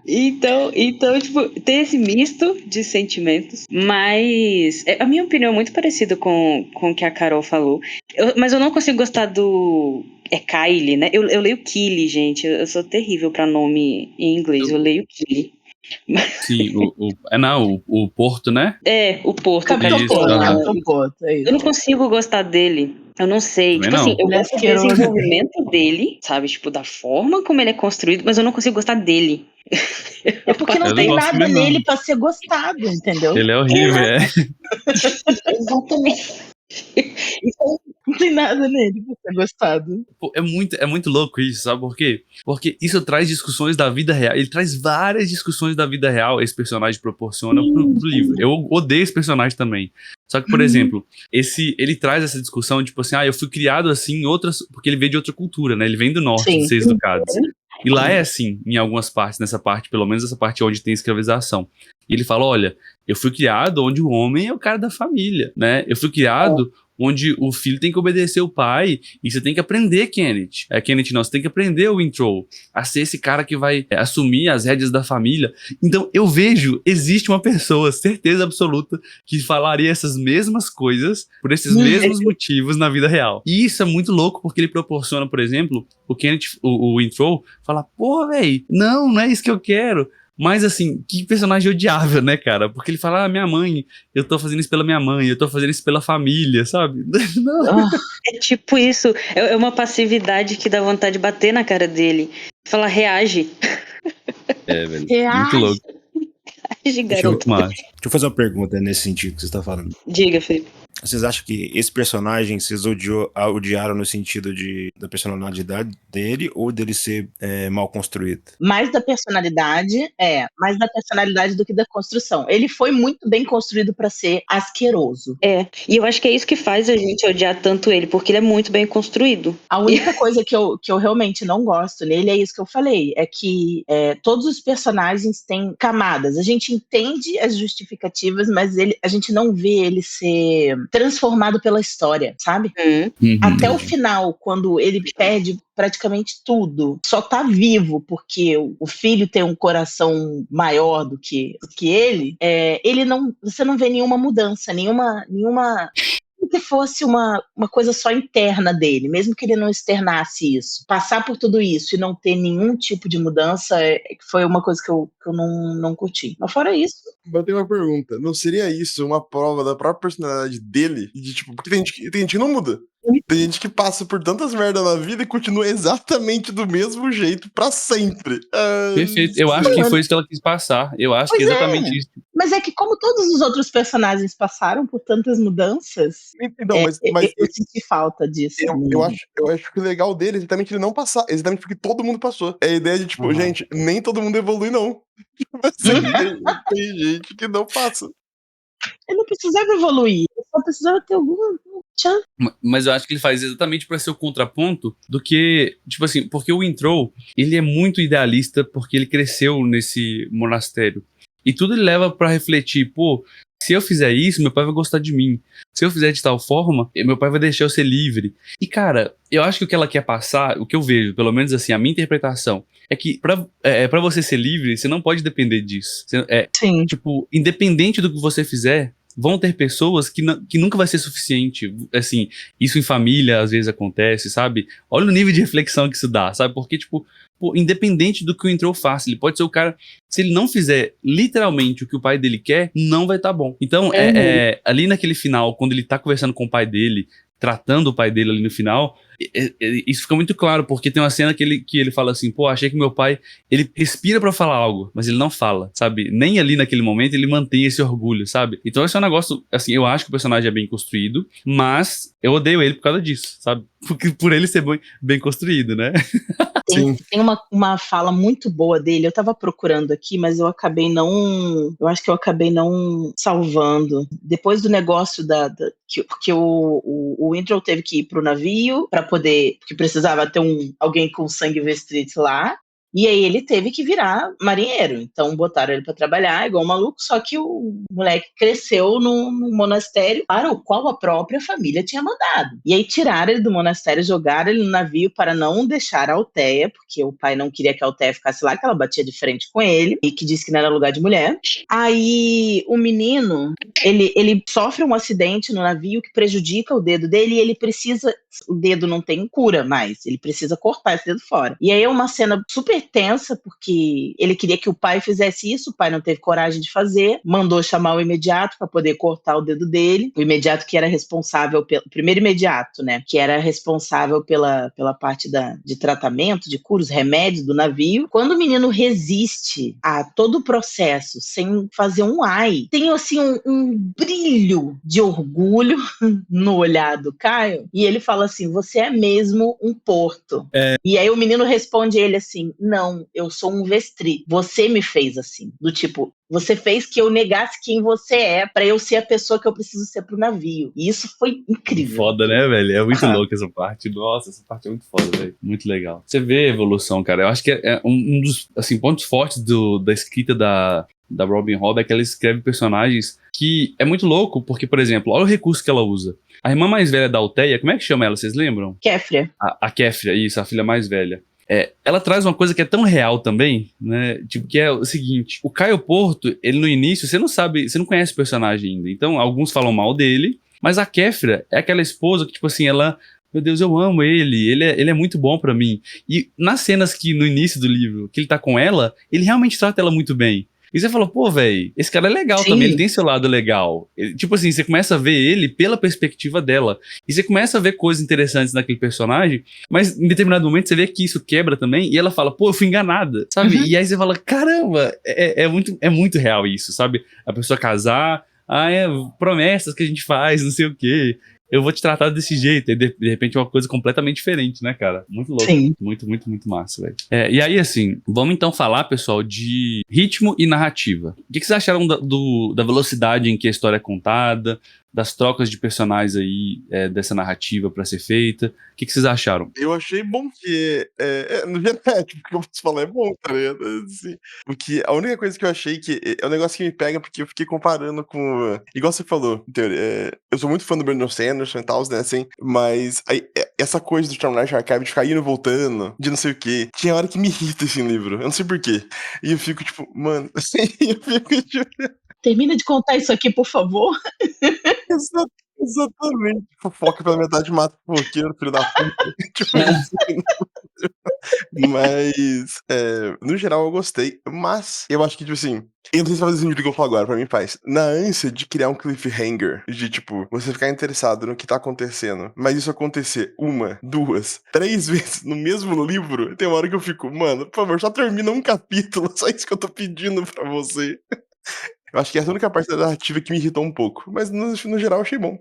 Então, tipo, tem esse misto de sentimentos, mas a minha opinião é muito parecida com o que a Carol falou. Mas eu não consigo gostar do... É Kylie, né? Eu leio Kylie, gente. Eu sou terrível pra nome em inglês. Eu leio Kylie. Sim, o Porto, né? O Porto. Capitão Porto. Eu não consigo gostar dele. Eu não sei. Também tipo não. assim, eu gosto do desenvolvimento dele, sabe? Tipo, da forma como ele é construído, mas eu não consigo gostar dele. É porque não tem nada nele pra ser gostado, entendeu? Ele é horrível, Exatamente. Não tem nada nele pra ser gostado. Pô, é muito louco isso, sabe por quê? Porque isso traz discussões da vida real. Ele traz várias discussões da vida real, esse personagem proporciona pro livro. Eu odeio esse personagem também. Só que, por exemplo, ele traz essa discussão, tipo assim, eu fui criado assim em outras... Porque ele veio de outra cultura, né? Ele vem do norte, de Seis Ducados. E lá é assim, em algumas partes, nessa parte, pelo menos essa parte onde tem escravização. E ele fala, olha, eu fui criado onde o homem é o cara da família, né? Eu fui criado onde o filho tem que obedecer o pai, e você tem que aprender, Kenneth. Kenneth não, você tem que aprender o Wintrow a ser esse cara que vai assumir as rédeas da família. Então eu vejo, existe uma pessoa, certeza absoluta, que falaria essas mesmas coisas por esses mesmos motivos na vida real. E isso é muito louco, porque ele proporciona, por exemplo, o Kenneth, o Wintrow, falar, porra, velho, não é isso que eu quero. Mas assim, que personagem odiável, né, cara? Porque ele fala, minha mãe, eu tô fazendo isso pela minha mãe, eu tô fazendo isso pela família, sabe? Não. É tipo isso, é uma passividade que dá vontade de bater na cara dele. Fala, reage. Velho, Reage. muito louco. Reage, garoto. Deixa eu fazer uma pergunta nesse sentido que você está falando. Diga, Felipe. Vocês acham que esse personagem vocês odiaram no sentido da personalidade dele ou dele ser mal construído? Mais da personalidade do que da construção. Ele foi muito bem construído pra ser asqueroso. E eu acho que é isso que faz a gente odiar tanto ele, porque ele é muito bem construído. A única coisa que eu realmente não gosto nele é isso que eu falei, é que todos os personagens têm camadas. A gente entende as justificativas, mas a gente não vê ele ser transformado pela história, sabe? Até o final, quando ele perde praticamente tudo, só tá vivo porque o filho tem um coração maior do que ele, você não vê nenhuma mudança, nenhuma que fosse uma coisa só interna dele, mesmo que ele não externasse isso. Passar por tudo isso e não ter nenhum tipo de mudança foi uma coisa que eu não curti. Mas fora isso... Eu tenho uma pergunta. Não seria isso uma prova da própria personalidade dele? De, tipo, porque tem gente que não muda. Tem gente que passa por tantas merdas na vida e continua exatamente do mesmo jeito pra sempre. Perfeito. Eu acho que foi isso que ela quis passar. Eu acho que é exatamente isso. Mas é que como todos os outros personagens passaram por tantas mudanças, então, mas eu senti falta disso. Eu acho que o legal dele é exatamente ele não passar. Exatamente porque todo mundo passou. É a ideia de, tipo, gente, nem todo mundo evolui, não. Tem gente que não passa. Ele não precisava evoluir. Ele só precisava ter alguma... Mas eu acho que ele faz exatamente pra ser o contraponto do que, tipo assim, porque o Wintrow, ele é muito idealista porque ele cresceu nesse monastério. E tudo ele leva pra refletir, se eu fizer isso, meu pai vai gostar de mim. Se eu fizer de tal forma, meu pai vai deixar eu ser livre. E, cara, eu acho que o que ela quer passar, o que eu vejo, pelo menos assim, a minha interpretação, é que pra você ser livre, você não pode depender disso. Sim. Tipo, independente do que você fizer, vão ter pessoas que nunca vai ser suficiente. Assim, isso em família às vezes acontece, sabe? Olha o nível de reflexão que isso dá, sabe? Porque, tipo, independente do que o Wintrow faça, ele pode ser o cara, se ele não fizer literalmente o que o pai dele quer, não vai estar bom. Então, ali naquele final, quando ele tá conversando com o pai dele, tratando o pai dele ali no final, isso fica muito claro, porque tem uma cena que ele fala assim, achei que meu pai, ele respira pra falar algo, mas ele não fala, sabe? Nem ali naquele momento ele mantém esse orgulho, sabe? Então esse é um negócio, assim, eu acho que o personagem é bem construído, mas eu odeio ele por causa disso, sabe? Por ele ser bem construído, né? Tem uma fala muito boa dele, eu tava procurando aqui, mas eu acho que eu acabei não salvando. Depois do negócio porque o Wintrow teve que ir pro navio para poder, porque precisava ter alguém com sangue restrito lá. E aí ele teve que virar marinheiro. Então botaram ele para trabalhar, igual um maluco, só que o moleque cresceu num monastério para o qual a própria família tinha mandado. E aí tiraram ele do monastério, jogaram ele no navio para não deixar a Alteia, porque o pai não queria que a Alteia ficasse lá, que ela batia de frente com ele, e que disse que não era lugar de mulher. Aí o menino, ele sofre um acidente no navio que prejudica o dedo dele e ele precisa... O dedo não tem cura mais, ele precisa cortar esse dedo fora. E aí é uma cena super tensa, porque ele queria que o pai fizesse isso, o pai não teve coragem de fazer, mandou chamar o imediato para poder cortar o dedo dele, o imediato que era responsável pelo primeiro imediato, né, que era responsável pela parte de tratamento, de cura, os remédios do navio. Quando o menino resiste a todo o processo sem fazer um ai, tem assim um brilho de orgulho no olhar do Caio, e ele fala assim, você é mesmo um porto. E aí o menino responde ele assim, não, eu sou um vestri, você me fez assim, do tipo, você fez que eu negasse quem você é pra eu ser a pessoa que eu preciso ser pro navio. E isso foi incrível. Foda, né, velho? É muito louco essa parte. Nossa, essa parte é muito foda, velho. Muito legal. Você vê a evolução, cara. Eu acho que é um dos, assim, pontos fortes da escrita da da Robin Hobb é que ela escreve personagens que é muito louco, porque, por exemplo, olha o recurso que ela usa. A irmã mais velha da Althea, como é que chama ela, vocês lembram? Kéfria. A Kéfria, isso, a filha mais velha. Ela traz uma coisa que é tão real também, né? Tipo, que é o seguinte: o Caio Porto, ele no início, você não sabe, você não conhece o personagem ainda. Então, alguns falam mal dele, mas a Kéfria é aquela esposa que, tipo assim, ela. Meu Deus, eu amo ele é muito bom pra mim. E nas cenas que no início do livro, que ele tá com ela, ele realmente trata ela muito bem. E você fala, pô, velho, esse cara é legal Sim. também, ele tem seu lado legal. Tipo assim, você começa a ver ele pela perspectiva dela. E você começa a ver coisas interessantes naquele personagem, mas em determinado momento você vê que isso quebra também, e ela fala, pô, eu fui enganada, sabe? E aí você fala, caramba, é muito real isso, sabe? A pessoa casar, promessas que a gente faz, não sei o quê. Eu vou te tratar desse jeito. E de repente é uma coisa completamente diferente, né, cara? Muito louco. Sim. Muito, muito, muito massa, velho. E aí, assim, vamos então falar, pessoal, de ritmo e narrativa. O que vocês acharam da velocidade em que a história é contada, das trocas de personagens aí, dessa narrativa pra ser feita? O que vocês acharam? Eu achei bom que, no geral, tipo, o que eu posso falar é bom, tá ligado? Assim, porque a única coisa que eu achei que é um negócio que me pega, porque eu fiquei comparando com, igual você falou, em teoria, eu sou muito fã do Brandon Sanderson e tal, né, assim, mas aí, essa coisa do Stormlight Archive de ficar indo e voltando, de não sei o quê, tinha hora que me irrita esse livro, eu não sei porquê. E eu fico, tipo, mano, assim, eu fico, tipo... Termina de contar isso aqui, por favor. Exatamente. Fofoca pela metade mata o fofoqueiro, filho da puta. Tipo assim. Mas, no geral, eu gostei. Mas, eu acho que, tipo assim, eu não sei se vai fazer sentido o que eu falo agora, pra mim faz. Na ânsia de criar um cliffhanger, de, tipo, você ficar interessado no que tá acontecendo, mas isso acontecer 1, 2, 3 vezes no mesmo livro, tem uma hora que eu fico, mano, por favor, só termina um capítulo, só isso que eu tô pedindo pra você. Eu acho que essa é a única parte da narrativa que me irritou um pouco. Mas, no geral, eu achei bom.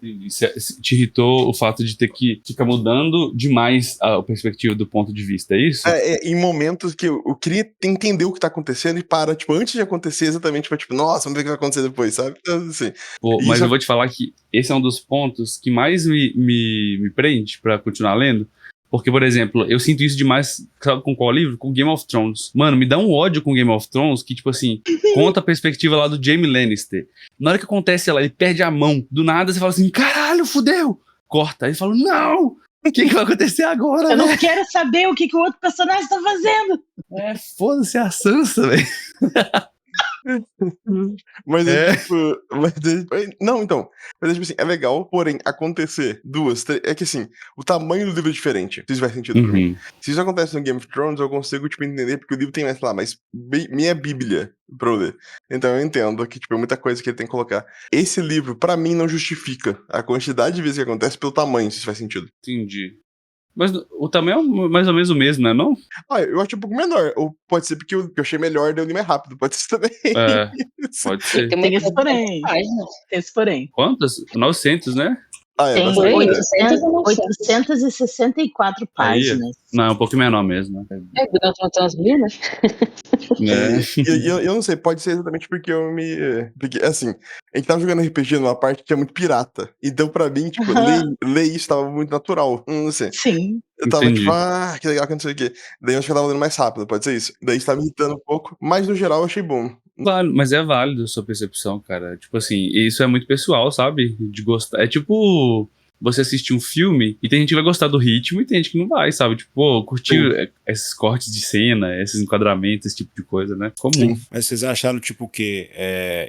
Te irritou o fato de ter que ficar mudando demais a perspectiva do ponto de vista, é isso? Em momentos que eu queria entender o que tá acontecendo e para, tipo, antes de acontecer exatamente, pra, tipo, nossa, vamos ver o que vai acontecer depois, sabe? Então, assim, Pô, mas eu vou te falar que esse é um dos pontos que mais me prende pra continuar lendo. Porque, por exemplo, eu sinto isso demais, sabe com qual livro? Com Game of Thrones. Mano, me dá um ódio com Game of Thrones que, tipo assim, conta a perspectiva lá do Jaime Lannister. Na hora que acontece lá, ele perde a mão. Do nada, você fala assim, caralho, fudeu! Corta. Aí ele fala, não! O que vai acontecer agora, Eu né? não quero saber o que o outro personagem tá fazendo. Foda-se a Sansa, velho. mas tipo. Não, então. Mas tipo assim, é legal, porém, acontecer 2, 3. É que assim, o tamanho do livro é diferente. Se isso faz sentido pra mim. Se isso acontece no Game of Thrones, eu consigo, tipo, entender, porque o livro tem mais, sei lá, mas minha bíblia pra eu ler. Então eu entendo que, tipo, é muita coisa que ele tem que colocar. Esse livro, pra mim, não justifica a quantidade de vezes que acontece pelo tamanho, se isso faz sentido. Entendi. Mas o tamanho é mais ou menos o mesmo, né, não? Eu acho um pouco menor. Ou pode ser porque eu achei melhor, daí eu li mais rápido. Pode ser também. Pode ser. Tem Tem esse porém. Esse porém. Quantas? 900, né? Tem bastante. 864 páginas. Não, é um pouco menor mesmo. Né? Tem umas meninas. Eu não sei, pode ser exatamente porque eu me. Porque, assim, a gente tava jogando RPG numa parte que é muito pirata. Então, pra mim, tipo, ler isso tava muito natural. Não sei. Sim. Eu tava Entendi. tipo, que legal que não sei o quê. Daí eu acho que eu tava lendo mais rápido, pode ser isso. Daí isso tá me irritando um pouco, mas no geral eu achei bom. Mas é válido a sua percepção, cara. Tipo assim, isso é muito pessoal, sabe? De gostar. É tipo você assistir um filme e tem gente que vai gostar do ritmo e tem gente que não vai, sabe? Tipo, pô, curtir esses cortes de cena, esses enquadramentos, esse tipo de coisa, né? Comum. Mas vocês acharam, tipo, que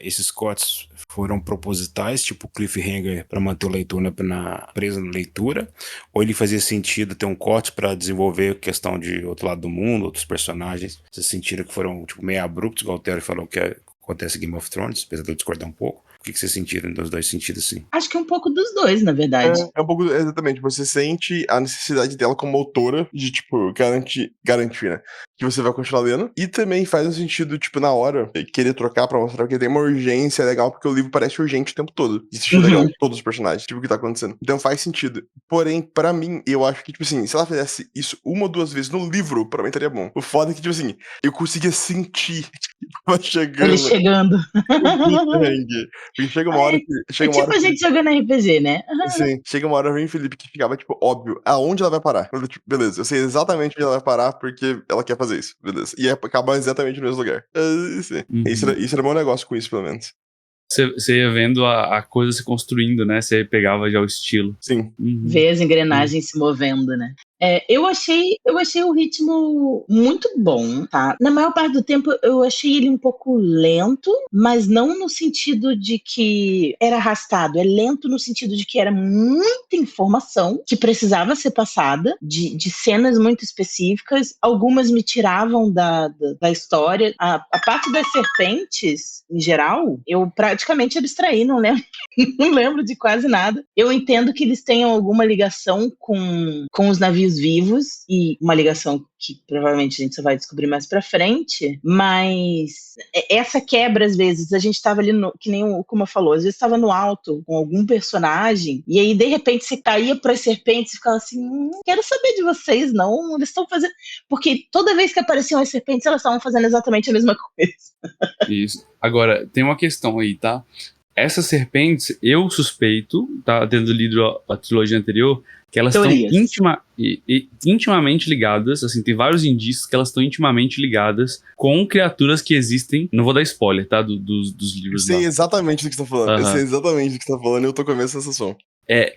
esses cortes foram propositais, tipo cliffhanger, pra manter o leitor preso na leitura? Ou ele fazia sentido ter um corte pra desenvolver a questão de outro lado do mundo, outros personagens? Vocês sentiram que foram, tipo, meio abruptos, igual o Theory falou que acontece em Game of Thrones, apesar de eu discordar um pouco? O que vocês sentiram nos dois sentidos, assim? Acho que é um pouco dos dois, na verdade. É um pouco, exatamente, você sente a necessidade dela como autora de, tipo, garantir, né, que você vai continuar lendo, e também faz um sentido, tipo, na hora, querer trocar pra mostrar que tem uma urgência legal, porque o livro parece urgente o tempo todo. Isso é legal, todos os personagens, tipo, o que tá acontecendo. Então faz sentido. Porém, pra mim, eu acho que, tipo assim, se ela fizesse isso 1 ou 2 vezes no livro, pra mim estaria bom. O foda é que, tipo assim, eu conseguia sentir Tava chegando. Ele chegando. o perrengue. Porque chega uma hora que. É tipo a gente jogando RPG, né? Sim, chega uma hora vem Felipe que ficava, tipo, óbvio, aonde ela vai parar. Eu, tipo, beleza, eu sei exatamente onde ela vai parar porque ela quer fazer isso, beleza. E acabar exatamente no mesmo lugar. Sim. Isso era bom negócio com isso, pelo menos. Você ia vendo a coisa se construindo, né? Você pegava já o estilo. Sim. Ver as engrenagens se movendo, né? Eu achei o ritmo muito bom, tá? Na maior parte do tempo eu achei ele um pouco lento, mas não no sentido de que era arrastado. É lento no sentido de que era muita informação que precisava ser passada, de cenas muito específicas. Algumas me tiravam da história. A parte das serpentes, em geral, eu praticamente abstraí, não lembro. Não lembro de quase nada. Eu entendo que eles tenham alguma ligação com os navios vivos, e uma ligação que provavelmente a gente só vai descobrir mais pra frente, mas essa quebra, às vezes, a gente tava ali, que nem o Kuma falou, às vezes tava no alto com algum personagem, e aí, de repente, você caía pras serpentes e ficava assim, não quero saber de vocês, não, eles estão fazendo... Porque toda vez que apareciam as serpentes, elas estavam fazendo exatamente a mesma coisa. Isso. Agora, tem uma questão aí, tá? Essas serpentes, eu suspeito, tá, tendo lido a trilogia anterior, que elas estão intimamente ligadas, assim, tem vários indícios que elas estão intimamente ligadas com criaturas que existem, não vou dar spoiler, tá, dos livros lá. Eu sei exatamente do que você tá falando, eu sei exatamente do que você tá falando e eu tô com a mesma sensação.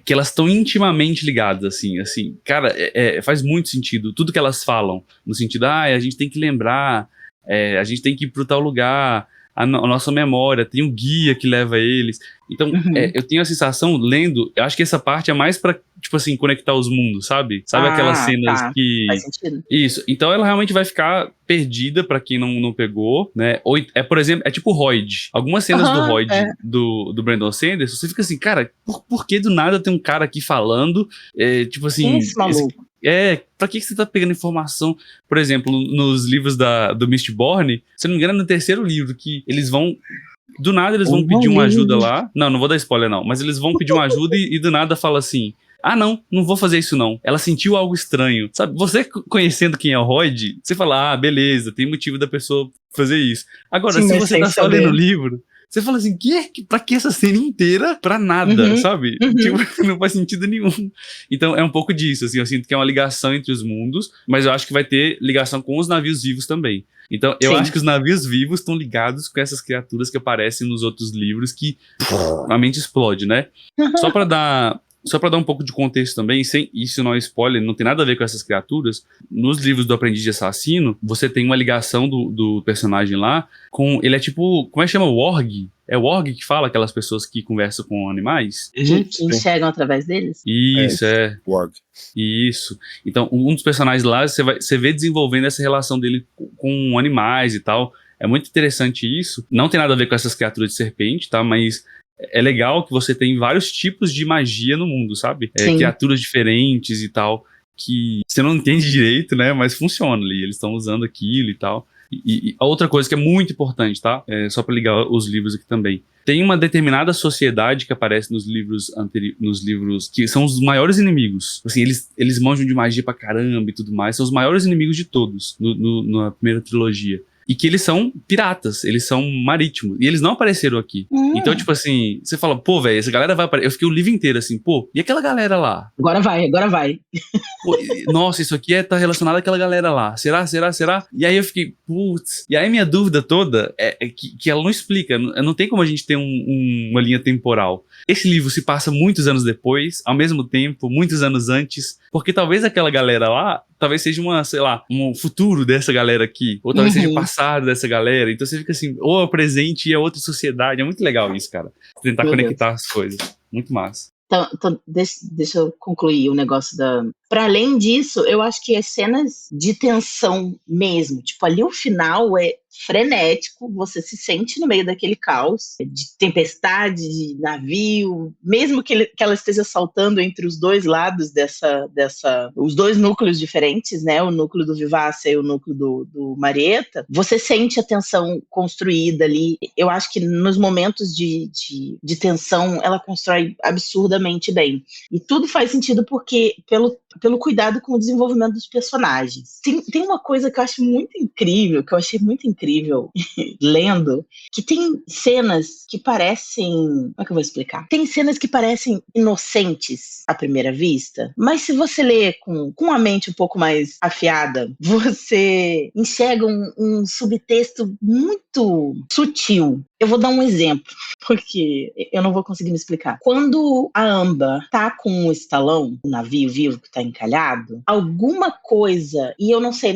Que elas estão intimamente ligadas, assim, cara, faz muito sentido, tudo que elas falam, no sentido, a gente tem que lembrar, a gente tem que ir pro tal lugar, a nossa memória, tem um guia que leva eles. Então, eu tenho a sensação, lendo, eu acho que essa parte é mais pra, tipo assim, conectar os mundos, sabe? Sabe aquelas cenas que... Faz sentido. Isso. Então ela realmente vai ficar perdida pra quem não pegou, né? Ou, por exemplo, é tipo o Royd. Algumas cenas do Royd, do Brandon Sanderson, você fica assim, cara, por que do nada tem um cara aqui falando? Tipo assim... Esse maluco. Pra que você tá pegando informação? Por exemplo, nos livros do Mistborn, se não me engano, no terceiro livro, que eles vão... Do nada eles vão pedir uma ajuda lá. Não vou dar spoiler não. Mas eles vão pedir uma ajuda e do nada fala assim... não vou fazer isso não. Ela sentiu algo estranho. Sabe, você conhecendo quem é o Royd, você fala, beleza, tem motivo da pessoa fazer isso. Agora, sim, se você tá só lendo o livro... Você fala assim, pra que essa cena inteira? Pra nada, sabe? Tipo, não faz sentido nenhum. Então é um pouco disso, assim, eu sinto que é uma ligação entre os mundos, mas eu acho que vai ter ligação com os navios vivos também. Então eu acho que os navios vivos estão ligados com essas criaturas que aparecem nos outros livros que a mente explode, né? Só pra dar um pouco de contexto também, isso não é spoiler, não tem nada a ver com essas criaturas, nos livros do Aprendiz de Assassino, você tem uma ligação do personagem lá com, ele é tipo, como é que chama? Worg? É o Worg que fala, aquelas pessoas que conversam com animais? Que enxergam através deles? Isso, Worg. Isso. Então, um dos personagens lá, você vê desenvolvendo essa relação dele com animais e tal. É muito interessante isso. Não tem nada a ver com essas criaturas de serpente, tá? Mas é legal que você tem vários tipos de magia no mundo, sabe? Criaturas diferentes e tal, que você não entende direito, né? Mas funciona ali. Eles estão usando aquilo e tal. E a outra coisa que é muito importante, tá? Só pra ligar os livros aqui também. Tem uma determinada sociedade que aparece nos livros que são os maiores inimigos. Assim, eles manjam de magia pra caramba e tudo mais. São os maiores inimigos de todos na primeira trilogia. E que eles são piratas, eles são marítimos. E eles não apareceram aqui. Então, tipo assim, você fala, pô, velho, essa galera vai aparecer. Eu fiquei o livro inteiro assim, pô, e aquela galera lá? Agora vai. Pô, nossa, isso aqui tá relacionado àquela galera lá. Será? E aí eu fiquei, putz. E aí minha dúvida toda é que ela não explica. Não tem como a gente ter uma linha temporal. Esse livro se passa muitos anos depois, ao mesmo tempo, muitos anos antes. Porque talvez aquela galera lá, talvez seja um futuro dessa galera aqui. Ou talvez seja o passado dessa galera. Então você fica assim, ou é o presente e é outra sociedade. É muito legal isso, cara. Tentar conectar as coisas. Muito massa. Então deixa eu concluir o negócio da... Para além disso, eu acho que as cenas de tensão mesmo, tipo, ali o final é frenético, você se sente no meio daquele caos, de tempestade, de navio, mesmo que ela esteja saltando entre os dois lados os dois núcleos diferentes, né, o núcleo do Vivácia e o núcleo do Marieta, você sente a tensão construída ali. Eu acho que nos momentos de tensão, ela constrói absurdamente bem. E tudo faz sentido porque, pelo cuidado com o desenvolvimento dos personagens. Tem uma coisa que eu acho muito incrível, que eu achei muito incrível, incrível lendo, que tem cenas que parecem... Como é que eu vou explicar? Tem cenas que parecem inocentes à primeira vista, mas se você lê com a mente um pouco mais afiada, você enxerga um subtexto muito sutil. Eu vou dar um exemplo, porque eu não vou conseguir me explicar. Quando a Amber tá com o Stallone, o navio vivo que tá encalhado, alguma coisa, e eu não sei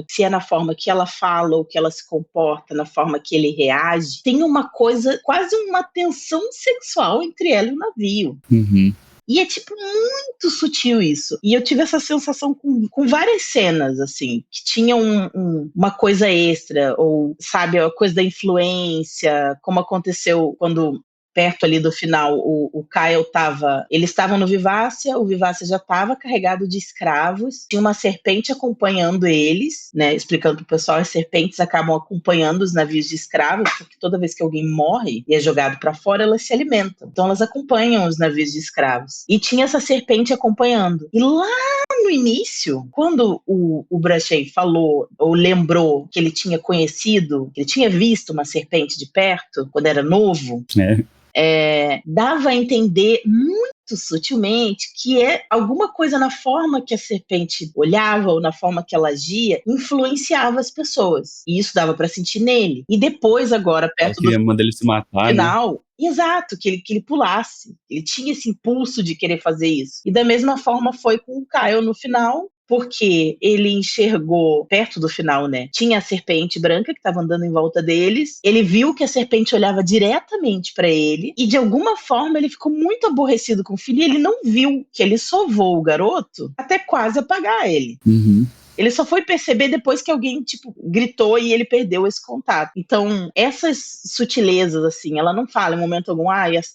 se é na forma que ela fala ou que ela se comporta, na forma que ele reage, tem uma coisa, quase uma tensão sexual entre ela e o navio. Uhum. E é, tipo, muito sutil isso. E eu tive essa sensação com várias cenas, assim, que tinham uma coisa extra, ou, sabe, a coisa da influência, como aconteceu quando... perto ali do final, o Kyle eles estavam no Vivácia, o Vivácia já estava carregado de escravos, tinha uma serpente acompanhando eles, né, explicando pro pessoal, as serpentes acabam acompanhando os navios de escravos, porque toda vez que alguém morre e é jogado para fora, elas se alimentam, então elas acompanham os navios de escravos, e tinha essa serpente acompanhando, e lá no início, quando o Brashear falou, ou lembrou que ele tinha conhecido, que ele tinha visto uma serpente de perto, quando era novo, dava a entender muito sutilmente que alguma coisa na forma que a serpente olhava ou na forma que ela agia influenciava as pessoas. E isso dava para sentir nele. E depois, agora, perto do manda ele se matar, final... né? Exato, que ele pulasse. Ele tinha esse impulso de querer fazer isso. E da mesma forma foi com o Kyle no final, porque ele enxergou, perto do final, né? Tinha a serpente branca que estava andando em volta deles. Ele viu que a serpente olhava diretamente para ele e, de alguma forma, ele ficou muito aborrecido com o filho e ele não viu que ele sovou o garoto até quase apagar ele. Uhum. Ele só foi perceber depois que alguém, tipo, gritou e ele perdeu esse contato. Então, essas sutilezas, assim, ela não fala em momento algum,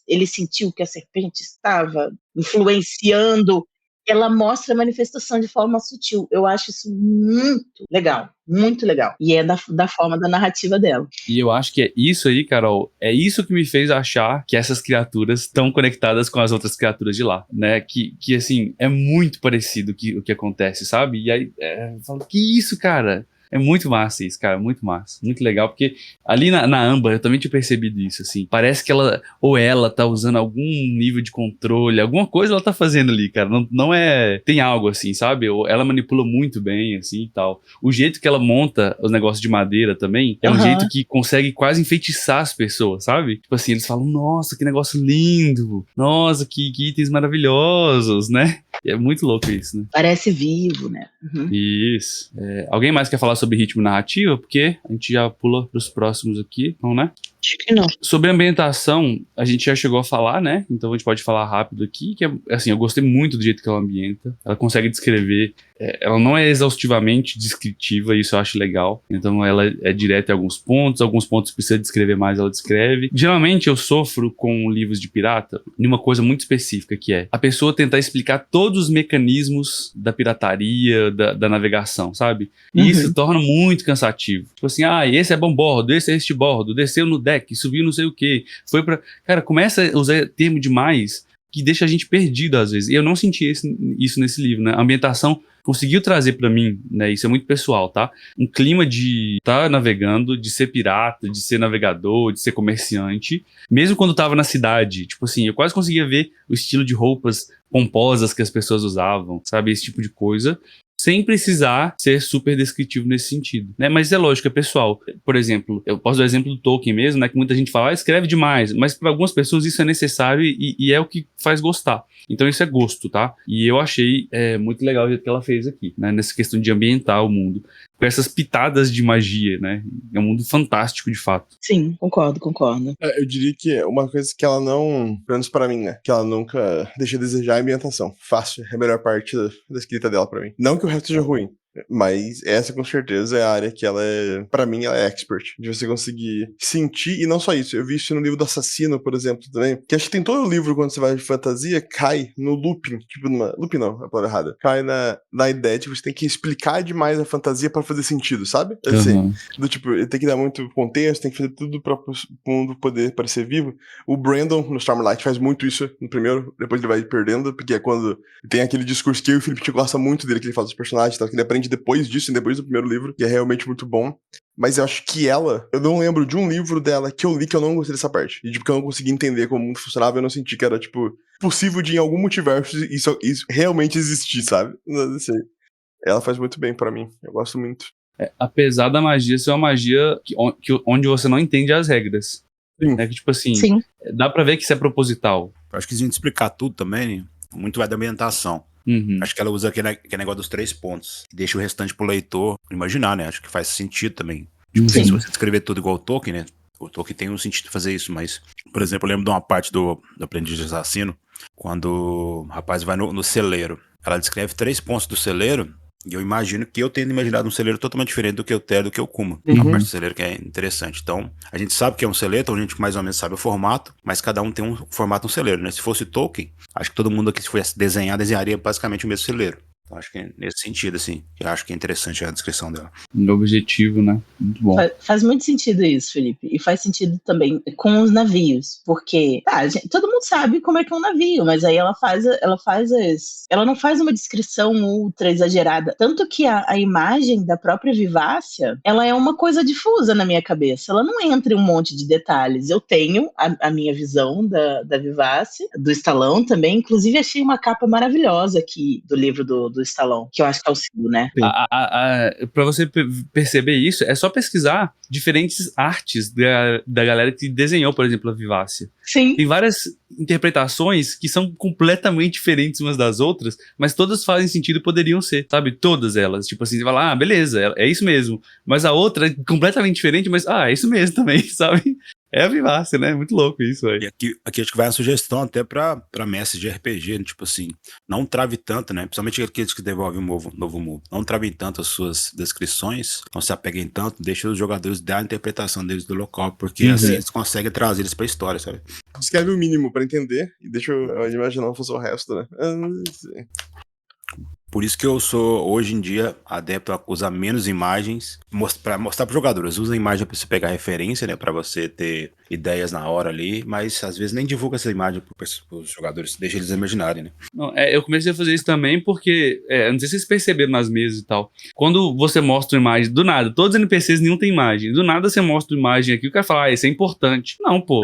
ele sentiu que a serpente estava influenciando. Ela mostra a manifestação de forma sutil. Eu acho isso muito legal. Muito legal. E é da forma da narrativa dela. E eu acho que é isso aí, Carol, é isso que me fez achar que essas criaturas estão conectadas com as outras criaturas de lá, né? Que assim, é muito parecido o que acontece, sabe? E aí, eu falo, que isso, cara? É muito massa isso, cara, muito massa, muito legal, porque ali na Amber eu também tinha percebido isso, assim, parece que ela tá usando algum nível de controle, alguma coisa ela tá fazendo ali, cara, não é, tem algo assim, sabe, ou ela manipula muito bem, assim, e tal. O jeito que ela monta os negócios de madeira também, é um jeito que consegue quase enfeitiçar as pessoas, sabe? Tipo assim, eles falam, nossa, que negócio lindo, nossa, que itens maravilhosos, né? E é muito louco isso, né? Parece vivo, né? Uhum. Isso. Alguém mais quer falar sobre ritmo narrativo? Porque a gente já pula pros próximos aqui, não, né? Acho que não. Sobre ambientação, a gente já chegou a falar, né? Então a gente pode falar rápido aqui, que é, assim, eu gostei muito do jeito que ela ambienta. Ela consegue descrever, ela não é exaustivamente descritiva, isso eu acho legal. Então ela é direta em alguns pontos precisa descrever mais, ela descreve. Geralmente eu sofro com livros de pirata de uma coisa muito específica, que é a pessoa tentar explicar todos os mecanismos da pirataria, da navegação, sabe? E isso torna muito cansativo. Tipo assim, esse é bom bordo, esse é este bordo, desceu no deck, subiu não sei o que, foi pra... Cara, começa a usar termo demais que deixa a gente perdido às vezes. E eu não senti isso nesse livro, né? A ambientação conseguiu trazer pra mim, né? Isso é muito pessoal, tá? Um clima de estar navegando, de ser pirata, de ser navegador, de ser comerciante. Mesmo quando tava na cidade, tipo assim, eu quase conseguia ver o estilo de roupas pomposas que as pessoas usavam, sabe? Esse tipo de coisa. Sem precisar ser super descritivo nesse sentido, né? Mas é lógico, é pessoal. Por exemplo, eu posso dar o exemplo do Tolkien mesmo, né? Que muita gente fala, escreve demais, mas para algumas pessoas isso é necessário e é o que faz gostar. Então isso é gosto, tá? E eu achei muito legal o jeito que ela fez aqui, né? Nessa questão de ambientar o mundo. Com essas pitadas de magia, né? É um mundo fantástico, de fato. Sim, concordo. Eu diria que uma coisa que ela não, pelo menos pra mim, né? Que ela nunca deixa a desejar é a ambientação. Fácil, é a melhor parte da escrita dela pra mim. Não que o resto seja ruim, mas essa com certeza é a área que ela é, pra mim, ela é expert. De você conseguir sentir, e não só isso. Eu vi isso no livro do Assassino, por exemplo, também. Que acho que tem todo o livro, quando você vai de fantasia, cai no looping. Tipo, looping não, é a palavra errada. Cai na ideia de que você tem que explicar demais a fantasia pra fazer sentido, sabe? Assim, do tipo, tem que dar muito contexto, tem que fazer tudo pra o mundo poder parecer vivo. O Brandon, no Stormlight, faz muito isso no primeiro, depois ele vai perdendo, porque é quando tem aquele discurso que eu e o Felipe gosta muito dele, que ele fala dos personagens, então, que ele aprende justamente depois disso, depois do primeiro livro, que é realmente muito bom. Mas eu acho que eu não lembro de um livro dela que eu li que eu não gostei dessa parte. E tipo, que eu não consegui entender como o mundo funcionava, eu não senti que era, tipo, possível de em algum multiverso isso realmente existir, sabe? Não sei. Ela faz muito bem pra mim, eu gosto muito. Apesar da magia ser uma magia onde você não entende as regras. Sim. Né? Que, tipo assim, Sim. dá pra ver que isso é proposital. Eu acho que se a gente explicar tudo também, muito vai da ambientação. Uhum. Acho que ela usa aquele negócio dos 3 pontos. Deixa o restante pro leitor imaginar, né? Acho que faz sentido também. Tipo, Sim. se você escrever tudo igual o Tolkien, né? O Tolkien tem um sentido de fazer isso, mas, por exemplo, eu lembro de uma parte do Aprendiz de Assassino, quando o rapaz vai no celeiro. Ela descreve 3 pontos do celeiro, e eu imagino que eu tenho imaginado um celeiro totalmente diferente do que eu tenho, do que eu como. Uhum. Uma parte do celeiro que é interessante. Então, a gente sabe que é um celeiro, então a gente mais ou menos sabe o formato, mas cada um tem um formato, um celeiro, né? Se fosse Tolkien, acho que todo mundo aqui, se fosse desenharia basicamente o mesmo celeiro. Então, acho que é nesse sentido, assim, eu acho que é interessante a descrição dela. No objetivo, né? Muito bom. Faz muito sentido isso, Felipe. E faz sentido também com os navios. Porque, todo mundo sabe como é que é um navio, mas aí ela não faz uma descrição ultra exagerada. Tanto que a imagem da própria Vivácia, ela é uma coisa difusa na minha cabeça. Ela não entra em um monte de detalhes. Eu tenho a minha visão da Vivácia, do Stallone também. Inclusive, achei uma capa maravilhosa aqui do livro do Stallone, que eu acho que é o segundo, né? Pra você perceber isso, é só pesquisar diferentes artes da galera que desenhou, por exemplo, a Vivácia. Sim. Tem várias interpretações que são completamente diferentes umas das outras, mas todas fazem sentido e poderiam ser, sabe? Todas elas. Tipo assim, você fala, beleza, é isso mesmo. Mas a outra é completamente diferente, mas, é isso mesmo também, sabe? É a Vivácia, né? Muito louco isso, velho. E aqui acho que vai uma sugestão até pra mestres de RPG, né? Tipo assim, não trave tanto, né? Principalmente aqueles que desenvolvem um novo mundo. Não travem tanto as suas descrições, não se apeguem tanto, deixem os jogadores dar a interpretação deles do local, porque assim eles conseguem trazer eles pra história, sabe? Escreve o mínimo pra entender e deixa eu imaginar fazer o resto, né? Não sei. Por isso que eu sou, hoje em dia, adepto a usar menos imagens pra mostrar pros jogadores. Usa a imagem pra você pegar referência, né? Pra você ter ideias na hora ali, mas às vezes nem divulga essa imagem pros jogadores, deixa eles imaginarem, né? Não, eu comecei a fazer isso também porque, não sei se vocês perceberam nas mesas e tal, quando você mostra uma imagem, do nada, todos os NPCs nenhum tem imagem, do nada você mostra uma imagem aqui, o cara fala, isso é importante. Não, pô,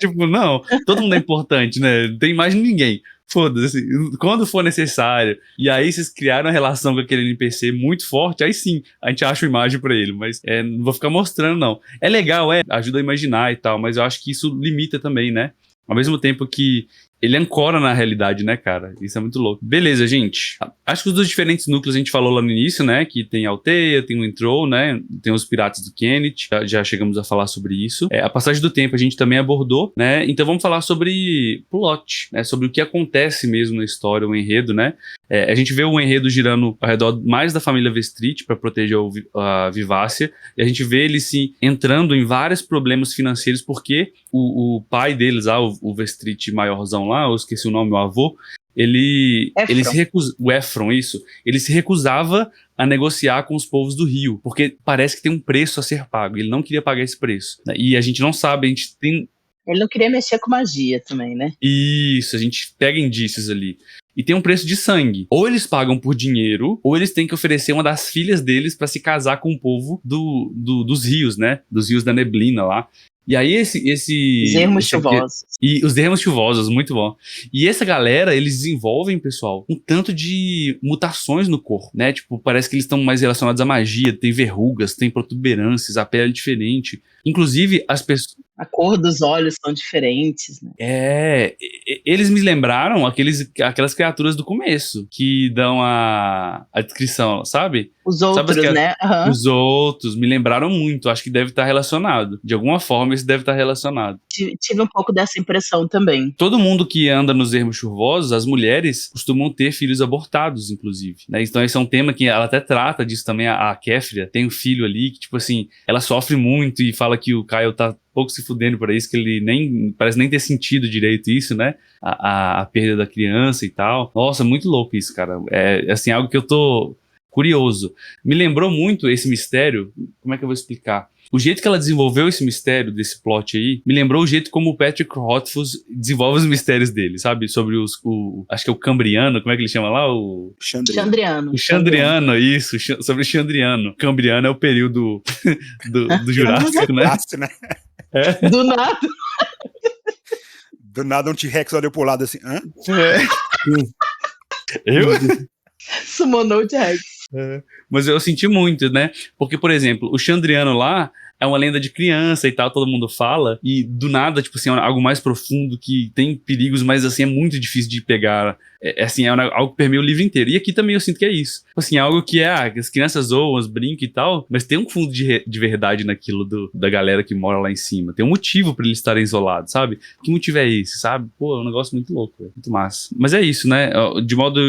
tipo, não, todo mundo é importante, né? Não tem imagem de ninguém. Foda-se, quando for necessário. E aí vocês criaram uma relação com aquele NPC muito forte, aí sim, a gente acha uma imagem pra ele, mas não vou ficar mostrando, não. É legal, ajuda a imaginar e tal, mas eu acho que isso limita também, né? Ao mesmo tempo que ele ancora na realidade, né, cara? Isso é muito louco. Beleza, gente. Acho que os 2 diferentes núcleos a gente falou lá no início, né? Que tem a Alteia, tem o Intro, né? Tem os Piratas do Kenneth. Já chegamos a falar sobre isso. A passagem do tempo a gente também abordou, né? Então vamos falar sobre plot, né? Sobre o que acontece mesmo na história, o enredo, né? A gente vê o enredo girando ao redor mais da família Vestrit para proteger a Vivácia. E a gente vê ele se entrando em vários problemas financeiros porque o pai deles, o Vestrit maiorzão lá, eu esqueci o nome, o avô, ele se recusa, o Efron, isso, ele se recusava a negociar com os povos do Rio, porque parece que tem um preço a ser pago, ele não queria pagar esse preço, e a gente não sabe, a gente tem... Ele não queria mexer com magia também, né? Isso, a gente pega indícios ali. E tem um preço de sangue. Ou eles pagam por dinheiro, ou eles têm que oferecer uma das filhas deles pra se casar com o povo dos rios, né? Dos rios da neblina lá. E aí os ermos chuvosos. E os ermos chuvosos, muito bom. E essa galera, eles desenvolvem, pessoal, um tanto de mutações no corpo, né? Tipo, parece que eles estão mais relacionados à magia, tem verrugas, tem protuberâncias, a pele é diferente. Inclusive, as pessoas... A cor dos olhos são diferentes, né? Eles me lembraram aquelas criaturas do começo, que dão a descrição, sabe? Os outros, né? Uhum. Os outros, me lembraram muito, acho que deve estar relacionado. De alguma forma, isso deve estar relacionado. Tive um pouco dessa impressão também. Todo mundo que anda nos ermos chuvosos, as mulheres costumam ter filhos abortados, inclusive, né? Então esse é um tema que ela até trata disso também, a Kefria tem um filho ali que, tipo assim, ela sofre muito e fala que o Kyle tá pouco se fudendo por isso, que ele parece nem ter sentido direito isso, né? A perda da criança e tal. Nossa, muito louco isso, cara. É, assim, algo que eu tô curioso. Me lembrou muito esse mistério, como é que eu vou explicar? O jeito que ela desenvolveu esse mistério desse plot aí, me lembrou o jeito como o Patrick Rothfuss desenvolve os mistérios dele, sabe? Sobre acho que é o Cambriano, como é que ele chama lá? O Chandriano. O Chandriano, isso, sobre o Chandriano. Cambriano é o período do Jurássico, né? Né? É. Do nada. Do nada um T-Rex olhou pro lado assim, hã? Eu? Summonou o T-Rex. Mas eu senti muito, né? Porque, por exemplo, o Chandriano lá é uma lenda de criança e tal, todo mundo fala, e do nada, tipo assim, é algo mais profundo que tem perigos, mas assim, é muito difícil de pegar. É algo que permeia o livro inteiro. E aqui também eu sinto que é isso. Assim, algo que as crianças zoam, brincam e tal, mas tem um fundo de verdade naquilo da galera que mora lá em cima. Tem um motivo pra eles estarem isolados, sabe? Que motivo é esse, sabe? Pô, é um negócio muito louco, muito massa. Mas é isso, né? De modo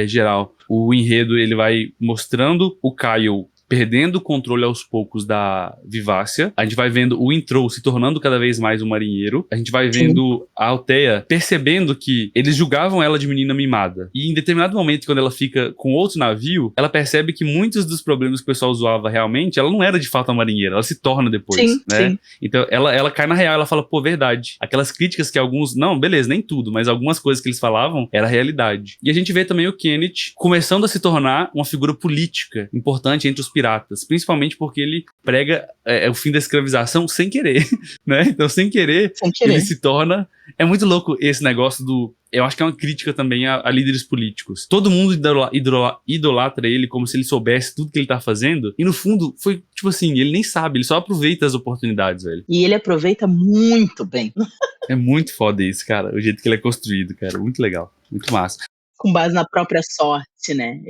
geral, o enredo, ele vai mostrando o Kyle perdendo o controle aos poucos da Vivácia. A gente vai vendo o Intro se tornando cada vez mais um marinheiro. A gente vai vendo a Althea percebendo que eles julgavam ela de menina mimada. E em determinado momento, quando ela fica com outro navio, ela percebe que muitos dos problemas que o pessoal zoava realmente, ela não era de fato uma marinheira, ela se torna depois, né? Sim. Então ela cai na real, ela fala, pô, verdade. Aquelas críticas que alguns, não, beleza, nem tudo, mas algumas coisas que eles falavam era realidade. E a gente vê também o Kenneth começando a se tornar uma figura política importante entre os piratas, principalmente porque ele prega o fim da escravização sem querer, né? Então, sem querer, ele se torna... É muito louco esse negócio eu acho que é uma crítica também a líderes políticos. Todo mundo idolatra ele como se ele soubesse tudo que ele tá fazendo, e no fundo, foi tipo assim, ele nem sabe, ele só aproveita as oportunidades, velho. E ele aproveita muito bem. É muito foda isso, cara, o jeito que ele é construído, cara, muito legal, muito massa. Com base na própria sorte, né?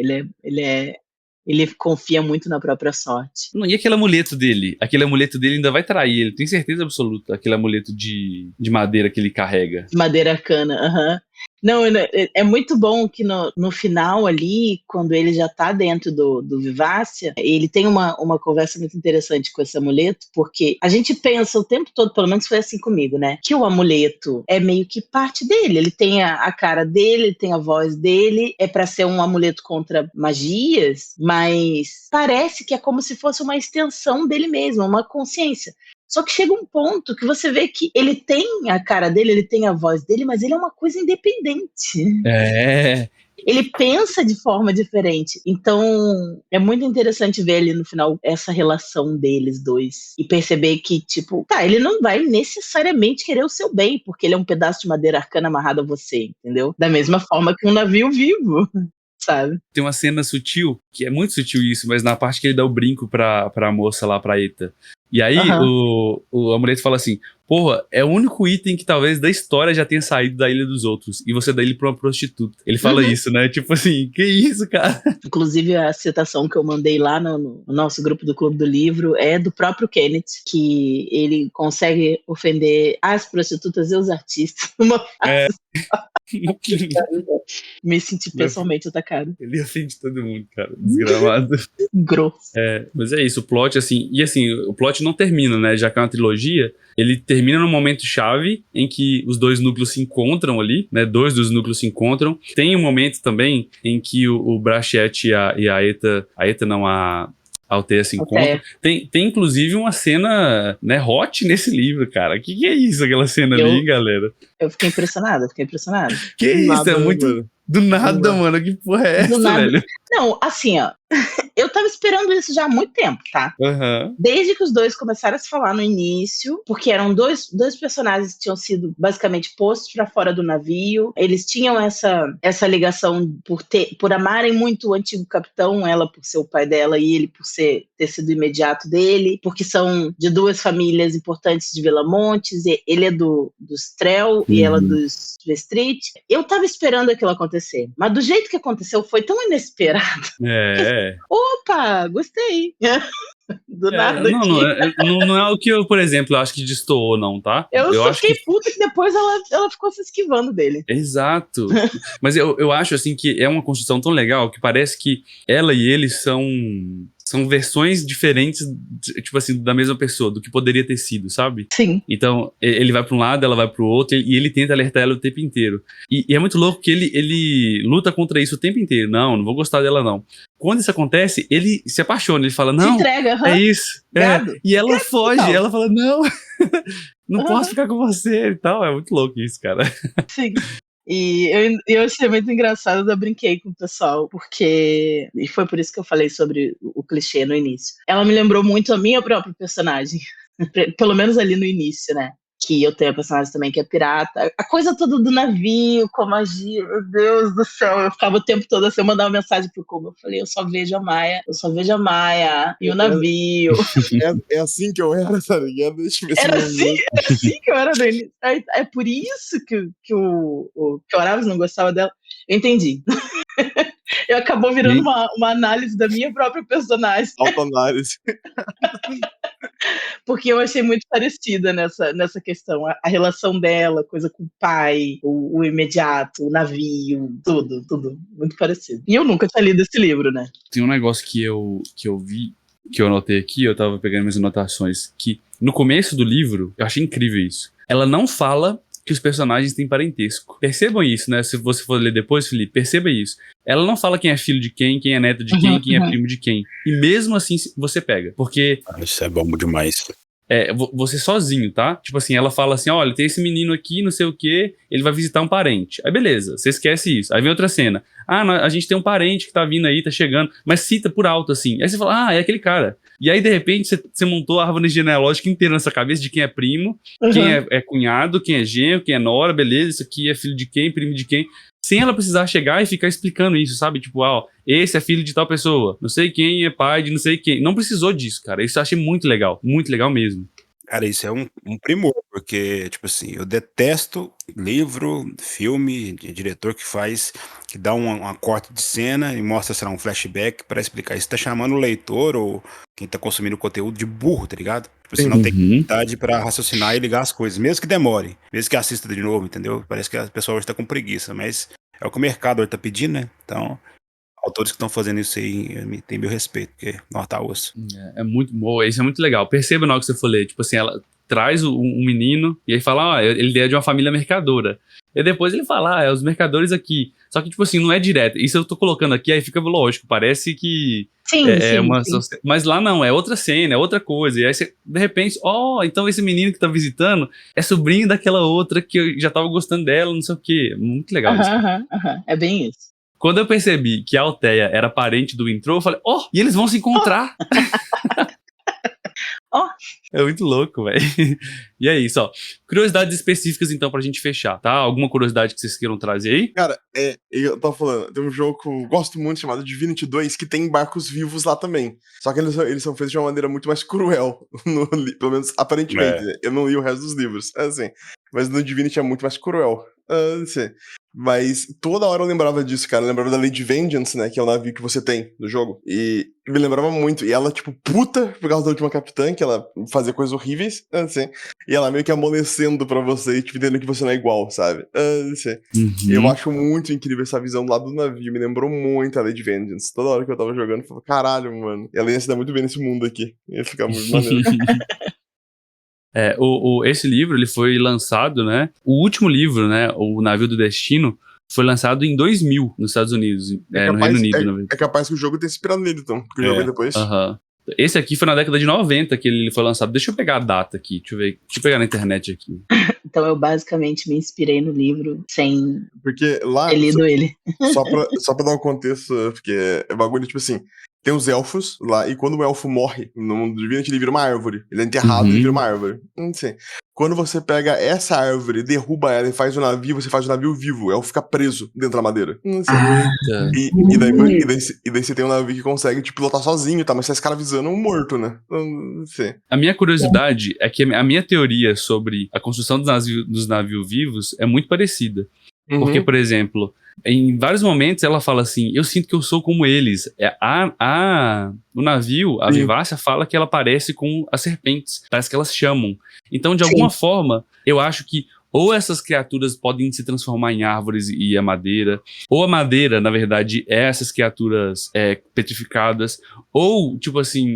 Ele confia muito na própria sorte. Não, e aquele amuleto dele? Aquele amuleto dele ainda vai trair ele, tem certeza absoluta. Aquele amuleto de madeira que ele carrega. De madeira arcana, aham. Não, é muito bom que no final ali, quando ele já tá dentro do Vivácia, ele tem uma conversa muito interessante com esse amuleto, porque a gente pensa o tempo todo, pelo menos foi assim comigo, né? Que o amuleto é meio que parte dele. Ele tem a cara dele, ele tem a voz dele, é pra ser um amuleto contra magias, mas parece que é como se fosse uma extensão dele mesmo, uma consciência. Só que chega um ponto que você vê que ele tem a cara dele, ele tem a voz dele, mas ele é uma coisa independente. É. Ele pensa de forma diferente. Então, é muito interessante ver ali no final essa relação deles dois. E perceber que, tipo, ele não vai necessariamente querer o seu bem, porque ele é um pedaço de madeira arcana amarrado a você, entendeu? Da mesma forma que um navio vivo. Sabe? Tem uma cena sutil, que é muito sutil isso, mas na parte que ele dá o brinco pra moça lá, pra Eta. E aí o amuleto fala assim, porra, é o único item que talvez da história já tenha saído da Ilha dos Outros, e você dá ele pra uma prostituta. Ele fala isso, né? Tipo assim, que isso, cara? Inclusive a citação que eu mandei lá no nosso grupo do Clube do Livro é do próprio Kenneth, que ele consegue ofender as prostitutas e os artistas numa frase. Me senti pessoalmente atacado. Ele ofende todo mundo, cara. Desgramado. Grosso. Mas é isso, o plot, assim... E assim, o plot não termina, né? Já que é uma trilogia, ele termina num momento chave em que os dois núcleos se encontram ali, né? Dois dos núcleos se encontram. Tem um momento também em que o Brachette e a Eta... A Eta não, a Althea se encontra. Tem inclusive uma cena, né, hot nesse livro, cara. Que é isso, aquela cena ali, galera? Eu fiquei impressionada. Que isso, é muito... Do nada, mano. Que porra é essa, velho? Não, assim, ó. Eu tava esperando isso já há muito tempo, tá? Desde que os dois começaram a se falar no início, porque eram dois personagens que tinham sido basicamente postos pra fora do navio. Eles tinham essa ligação por amarem muito o antigo capitão, ela por ser o pai dela e ele por ter sido imediato dele, porque são de duas famílias importantes de Velamontes. Ele é dos Trell e ela dos Vestrit. Eu tava esperando aquilo acontecer, mas do jeito que aconteceu foi tão inesperado. Opa, gostei. Do nada. Não é o que eu, por exemplo, acho que destoou, não, tá? Eu só fiquei puta que depois ela ficou se esquivando dele. Exato. Mas eu acho, assim, que é uma construção tão legal que parece que ela e ele são são versões diferentes, tipo assim, da mesma pessoa, do que poderia ter sido, sabe? Sim. Então, ele vai pra um lado, ela vai pro outro, e ele tenta alertar ela o tempo inteiro. E é muito louco que ele luta contra isso o tempo inteiro. Não vou gostar dela, não. Quando isso acontece, ele se apaixona, ele fala, Se não, entrega, é isso. Gado. E ela foge, total. ela fala, não posso ficar com você e tal. É muito louco isso, cara. Sim. E eu achei muito engraçado, eu brinquei com o pessoal, porque. E foi por isso que eu falei sobre o clichê no início. Ela me lembrou muito a minha própria personagem. Pelo menos ali no início, né? Que eu tenho a personagem também que é pirata. A coisa toda do navio, com a magia, meu Deus do céu. Eu ficava o tempo todo assim, eu mandava uma mensagem pro Cubo. Eu falei, eu só vejo a Maia e o navio. É assim que eu era, tá ligado? Era assim que eu era no início. É por isso que o Horácio não gostava dela. Eu entendi. Eu acabou virando uma análise da minha própria personagem. Autoanálise. Porque eu achei muito parecida nessa questão. A relação dela, coisa com o pai, o imediato, o navio, tudo. Muito parecido. E eu nunca tinha lido esse livro, né? Tem um negócio que eu vi, que eu anotei aqui, eu tava pegando minhas anotações, que no começo do livro, eu achei incrível isso. Ela não fala que os personagens têm parentesco. Percebam isso, né? Se você for ler depois, Felipe, perceba isso. Ela não fala quem é filho de quem é neto de quem é primo de quem. E mesmo assim, você pega. Porque Isso é bom demais. você sozinho, tá? Tipo assim, ela fala assim, olha, tem esse menino aqui, não sei o quê, ele vai visitar um parente. Aí beleza, você esquece isso. Aí vem outra cena. A gente tem um parente que tá vindo aí, tá chegando, mas cita por alto, assim. Aí você fala, é aquele cara. E aí, de repente, você montou a árvore genealógica inteira na sua cabeça de quem é primo, quem é cunhado, quem é genro, quem é nora, beleza, isso aqui é filho de quem, primo de quem. Sem ela precisar chegar e ficar explicando isso, sabe? Tipo, esse é filho de tal pessoa, não sei quem é pai de não sei quem. Não precisou disso, cara. Isso eu achei muito legal mesmo. Cara, isso é um primor, porque, tipo assim, eu detesto livro, filme, de diretor que dá uma corte de cena e mostra, sei lá, um flashback pra explicar. Isso tá chamando o leitor ou quem tá consumindo o conteúdo de burro, tá ligado? Tipo assim, não tem capacidade pra raciocinar e ligar as coisas, mesmo que demore, mesmo que assista de novo, entendeu? Parece que a pessoa hoje tá com preguiça, mas é o que o mercado hoje tá pedindo, né? Então, autores que estão fazendo isso aí tem meu respeito, porque não tá osso. É muito bom, isso é muito legal. Perceba na hora que você for ler, tipo assim, ela traz um menino e aí fala, ele é de uma família mercadora. E depois ele fala, os mercadores aqui. Só que, tipo assim, não é direto. Isso eu tô colocando aqui, aí fica lógico, parece que Sim. Mas lá não, é outra cena, é outra coisa. E aí você, de repente, então esse menino que tá visitando é sobrinho daquela outra que eu já tava gostando dela, não sei o quê. Muito legal isso. É bem isso. Quando eu percebi que a Althea era parente do Intro, eu falei, e eles vão se encontrar. É muito louco, velho. E é isso, curiosidades específicas, então, pra gente fechar, tá? Alguma curiosidade que vocês queiram trazer aí? Cara, eu tava falando, tem um jogo que eu gosto muito chamado Divinity 2 que tem barcos vivos lá também. Só que eles são feitos de uma maneira muito mais cruel, pelo menos aparentemente. Eu não li o resto dos livros, assim. Mas no Divinity é muito mais cruel. Assim. Mas toda hora eu lembrava disso, cara. Eu lembrava da Lady Vengeance, né? Que é o navio que você tem no jogo. E me lembrava muito. E ela, tipo, puta por causa da última capitã, que ela fazia coisas horríveis, assim. E ela meio que amolecendo pra você, tipo, entendendo que você não é igual, sabe? Assim. Eu acho muito incrível essa visão lá do navio. Me lembrou muito a Lady Vengeance. Toda hora que eu tava jogando, eu falava, caralho, mano. Ela ia se dar muito bem nesse mundo aqui. Ia ficar muito maneiro. Esse livro, ele foi lançado, né? O último livro, né? O Navio do Destino, foi lançado em 2000 nos Estados Unidos, no Reino Unido, na verdade. É capaz que o jogo tenha se inspirado nele, então. Porque o jogo é depois. Esse aqui foi na década de 90 que ele foi lançado. Deixa eu pegar a data aqui, deixa eu pegar na internet aqui. Então eu basicamente me inspirei no livro sem ter lido ele. Só pra dar um contexto, porque é bagulho, tipo assim, tem os elfos lá, e quando o elfo morre no mundo do Divinity, ele vira uma árvore. Ele é enterrado e vira uma árvore. Não sei. Quando você pega essa árvore, derruba ela e faz um navio, você faz um navio vivo. O elfo fica preso dentro da madeira. Não sei. E daí você tem um navio que consegue te pilotar sozinho, tá? Mas você tá escravizando um morto, né? Não sei. A minha curiosidade é que a minha teoria sobre a construção dos navios vivos é muito parecida. Porque, por exemplo, em vários momentos ela fala assim, eu sinto que eu sou como eles. No navio, a Vivácia fala que ela parece com as serpentes. Parece que elas chamam. Então, de alguma forma, eu acho que ou essas criaturas podem se transformar em árvores e a madeira, ou a madeira, na verdade, é essas criaturas petrificadas, ou, tipo assim,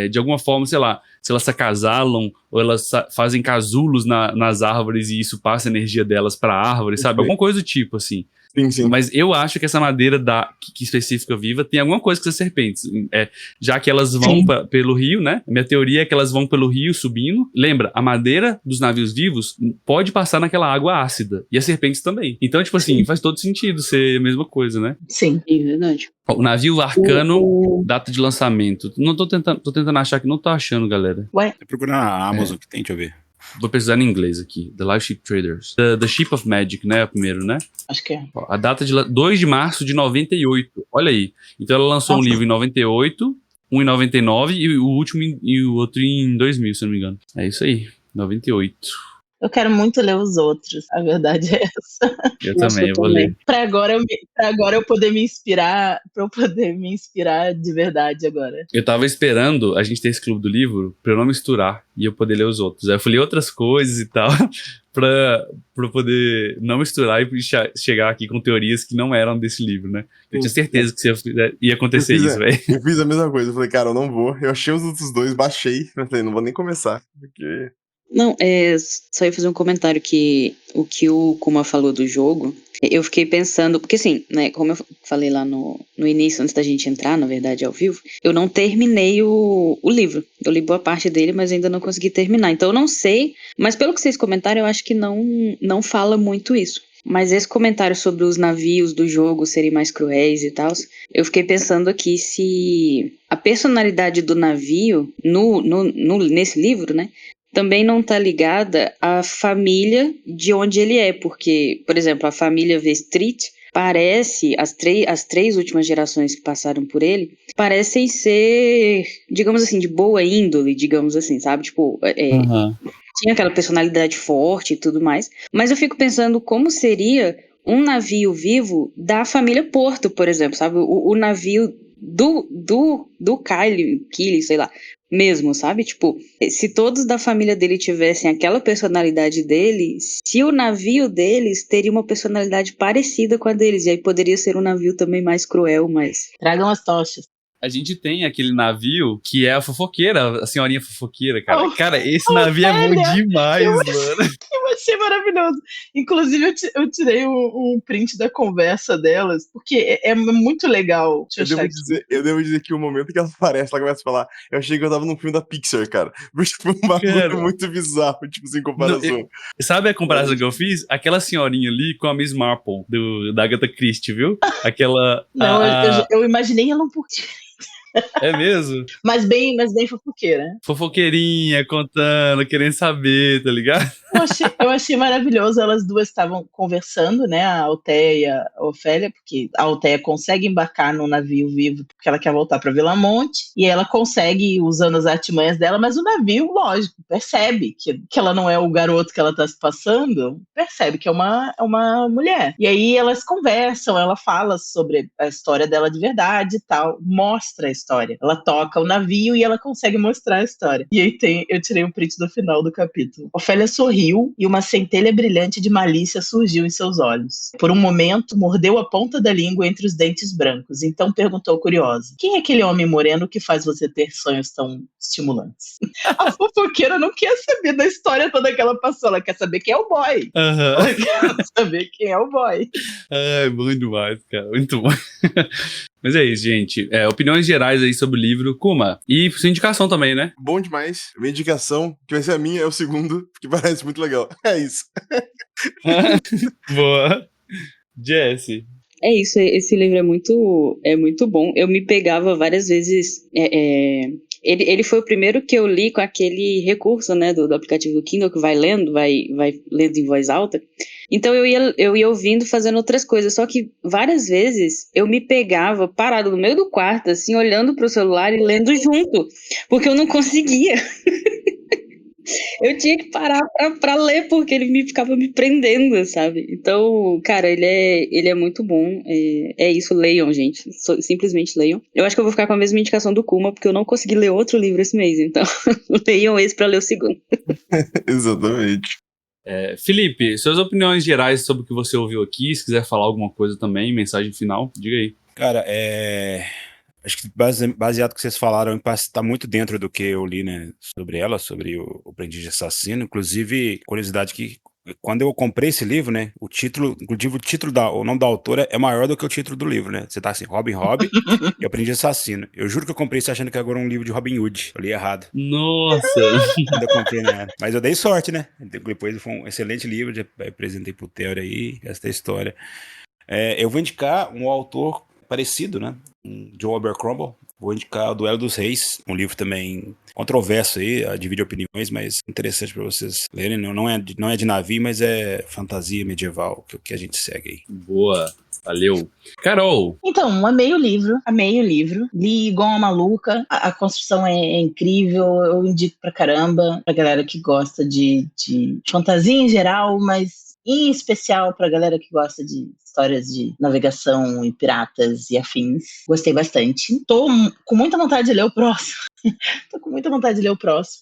de alguma forma, sei lá, se elas se acasalam, ou elas fazem casulos nas árvores e isso passa a energia delas pra árvore, sabe? Alguma coisa do tipo, assim. Sim, sim. Mas eu acho que essa madeira que específica viva tem alguma coisa com as serpentes. Já que elas vão pelo rio, né? A minha teoria é que elas vão pelo rio subindo. Lembra, a madeira dos navios vivos pode passar naquela água ácida. E as serpentes também. Então, tipo assim, faz todo sentido ser a mesma coisa, né? Sim. É verdade. O navio Arcano, data de lançamento. Não tô tentando achar que não tô achando, galera. Ué, Tô procurando na Amazon que tem, deixa eu ver. Vou pesquisar em inglês aqui. The Live Ship Traders. The Ship of Magic, né? O primeiro, né? acho que é. Ó, a data de 2 de março de 98. Olha aí. Então ela lançou um Nossa. livro em 98, um em 99 e o último e o outro em 2000, se eu não me engano. É isso aí. 98. Eu quero muito ler os outros, a verdade é essa. Eu Nossa, também, eu vou também. ler. Pra agora eu poder me inspirar, pra eu poder me inspirar de verdade agora. Eu tava esperando a gente ter esse clube do livro pra eu não misturar e eu poder ler os outros. Aí eu fui ler outras coisas e tal pra eu poder não misturar e chegar aqui com teorias que não eram desse livro, né? Eu tinha certeza que ia acontecer isso, velho. Eu fiz a mesma coisa. Eu falei, cara, eu não vou. Eu achei os outros dois, baixei. Eu falei, não vou nem começar. Porque... Não, só ia fazer um comentário que o Kuma falou do jogo, eu fiquei pensando, porque assim, né, como eu falei lá no início, antes da gente entrar, na verdade, ao vivo, eu não terminei o livro. Eu li boa parte dele, mas ainda não consegui terminar. Então eu não sei, mas pelo que vocês comentaram, eu acho que não fala muito isso. Mas esse comentário sobre os navios do jogo serem mais cruéis e tal, eu fiquei pensando aqui se a personalidade do navio, nesse livro, né, também não tá ligada à família de onde ele é, porque, por exemplo, a família Vestrit parece, as três últimas gerações que passaram por ele, parecem ser, digamos assim, de boa índole, digamos assim, sabe? Tipo, tinha aquela personalidade forte e tudo mais, mas eu fico pensando como seria um navio vivo da família Porto, por exemplo, sabe? O navio do Kylie, sei lá, mesmo, sabe? Tipo, se todos da família dele tivessem aquela personalidade dele, se o navio deles teria uma personalidade parecida com a deles, e aí poderia ser um navio também mais cruel, mas... Tragam as tochas. A gente tem aquele navio que é a fofoqueira, a senhorinha fofoqueira, cara. Oh, Cara, esse navio é bom demais, mano. Eu achei maravilhoso. Inclusive, eu tirei um print da conversa delas, porque é muito legal. Deixa eu achar aqui. Eu devo dizer que o momento que ela aparece, ela começa a falar, eu achei que eu tava num filme da Pixar, cara. Porque foi um bagulho Cara, muito bizarro, tipo, sem comparação. Sabe a comparação que eu fiz? Aquela senhorinha ali com a Miss Marple, da Agatha Christie, viu? Aquela... Não, eu imaginei ela um pouquinho. É mesmo? Mas bem fofoqueira. Fofoqueirinha, contando, querendo saber, tá ligado? Eu achei maravilhoso. Elas duas estavam conversando, né? A Althea e a Ofélia, porque a Althea consegue embarcar no navio vivo porque ela quer voltar para Vilamonte, e ela consegue usando as artimanhas dela, mas o navio, lógico, percebe que ela não é o garoto que ela tá se passando, percebe que é uma mulher. E aí elas conversam, ela fala sobre a história dela de verdade e tal, mostra a história. Ela toca o navio e ela consegue mostrar a história. E aí eu tirei um print do final do capítulo. Ofélia sorriu e uma centelha brilhante de malícia surgiu em seus olhos. Por um momento, mordeu a ponta da língua entre os dentes brancos. Então perguntou curiosa: quem é aquele homem moreno que faz você ter sonhos tão estimulantes? A fofoqueira não quer saber da história toda que ela passou. Ela quer saber quem é o boy. Ela quer saber quem é o boy. É bom demais, cara. Muito bom. Mas é isso, gente. Opiniões gerais aí sobre o livro. Kuma. E sua indicação também, né? Bom demais. Minha indicação, que vai ser a minha, é o segundo, que parece muito legal. É isso. Boa. Jesse. É isso, esse livro é muito bom. Eu me pegava várias vezes... Ele foi o primeiro que eu li com aquele recurso, né, do aplicativo do Kindle, que vai lendo em voz alta. Então eu ia ouvindo, fazendo outras coisas. Só que várias vezes eu me pegava parado no meio do quarto, assim, olhando pro celular e lendo junto. Porque eu não conseguia. Eu tinha que parar pra ler, porque ele ficava me prendendo, sabe? Então, cara, ele é muito bom. É isso, leiam, gente. Simplesmente leiam. Eu acho que eu vou ficar com a mesma indicação do Kuma, porque eu não consegui ler outro livro esse mês. Então, leiam esse pra ler o segundo. Exatamente. Felipe, suas opiniões gerais sobre o que você ouviu aqui, se quiser falar alguma coisa também, mensagem final, diga aí. Cara, acho que baseado no que vocês falaram, está muito dentro do que eu li, né, sobre ela, sobre o Aprendiz de Assassino. Inclusive, curiosidade que quando eu comprei esse livro, né, inclusive o nome da autora é maior do que o título do livro, né? Você tá assim, Robin Hood e Aprendiz de Assassino. Eu juro que eu comprei isso achando que agora era um livro de Robin Hood. Eu li errado. Nossa! Quando eu comprei, né? Mas eu dei sorte, né? Depois foi um excelente livro, já apresentei pro Theo aí, essa história. Eu vou indicar um autor parecido, né? Joe Abercrombie. Vou indicar O Duelo dos Reis, um livro também controverso aí, divide opiniões, mas interessante para vocês lerem. Não é de navio, mas é fantasia medieval, que a gente segue aí. Boa, valeu. Carol! Então, amei o livro. Li igual uma maluca. A construção é incrível, eu indico pra caramba, pra galera que gosta de fantasia em geral, mas em especial pra galera que gosta de histórias de navegação e piratas e afins. Gostei bastante. Tô com muita vontade de ler o próximo.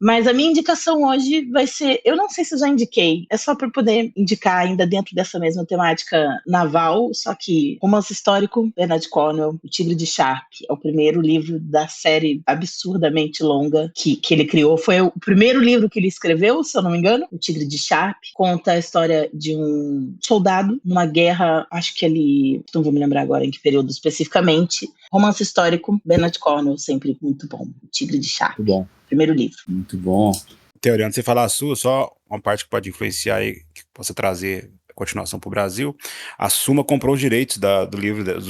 Mas a minha indicação hoje vai ser... Eu não sei se eu já indiquei. É só para poder indicar ainda dentro dessa mesma temática naval, só que romance histórico, Bernard Cornwell, O Tigre de Sharp. É o primeiro livro da série absurdamente longa que ele criou. Foi o primeiro livro que ele escreveu, se eu não me engano. O Tigre de Sharp. Conta a história de um soldado numa guerra, acho que ele... Não vou me lembrar agora em que período especificamente. Romance histórico, Bernard Cornwell, sempre muito bom. O Tigre de Sharp. Muito bom. Primeiro livro. Muito bom. Teoria, antes de você falar a sua, só uma parte que pode influenciar aí, que possa trazer a continuação para o Brasil. A Suma comprou os direitos dos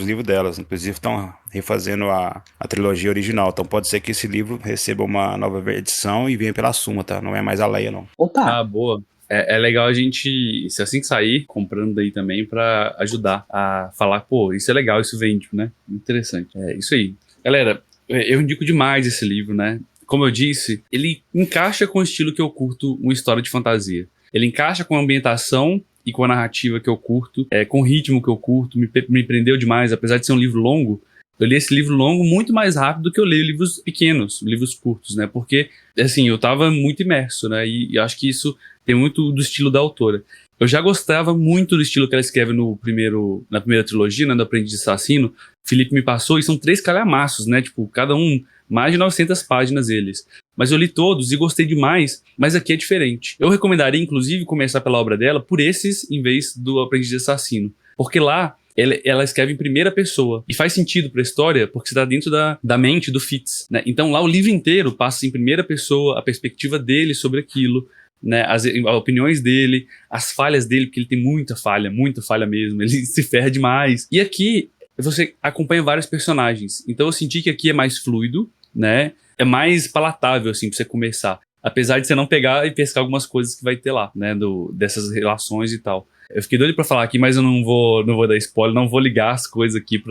livros delas. Inclusive estão refazendo a trilogia original. Então pode ser que esse livro receba uma nova edição e venha pela Suma, tá? Não é mais a Leia, não. Opa! Ah, boa. É legal a gente, se assim que sair, comprando daí também pra ajudar a falar, pô, isso é legal, isso vende, né? Interessante. É isso aí. Galera, eu indico demais esse livro, né? Como eu disse, ele encaixa com o estilo que eu curto, uma história de fantasia. Ele encaixa com a ambientação e com a narrativa que eu curto, com o ritmo que eu curto, me prendeu demais, apesar de ser um livro longo. Eu li esse livro longo muito mais rápido do que eu leio livros pequenos, livros curtos, né? Porque, assim, eu tava muito imerso, né? E acho que isso tem muito do estilo da autora. Eu já gostava muito do estilo que ela escreve na primeira trilogia, né? Do Aprendiz de Assassino. O Felipe me passou, e são 3 calhamaços, né? Tipo, cada um, mais de 900 páginas eles. Mas eu li todos e gostei demais, mas aqui é diferente. Eu recomendaria, inclusive, começar pela obra dela por esses, em vez do Aprendiz de Assassino. Porque lá, ela escreve em primeira pessoa. E faz sentido pra história, porque você tá dentro da mente do Fitz, né? Então lá o livro inteiro passa em primeira pessoa, a perspectiva dele sobre aquilo, né? As opiniões dele, as falhas dele, porque ele tem muita falha mesmo, ele se ferra demais. E aqui você acompanha vários personagens. Então eu senti que aqui é mais fluido, né? É mais palatável, assim, pra você começar. Apesar de você não pegar e pescar algumas coisas que vai ter lá, né? Dessas relações e tal. Eu fiquei doido pra falar aqui, mas eu não vou dar spoiler, não vou ligar as coisas aqui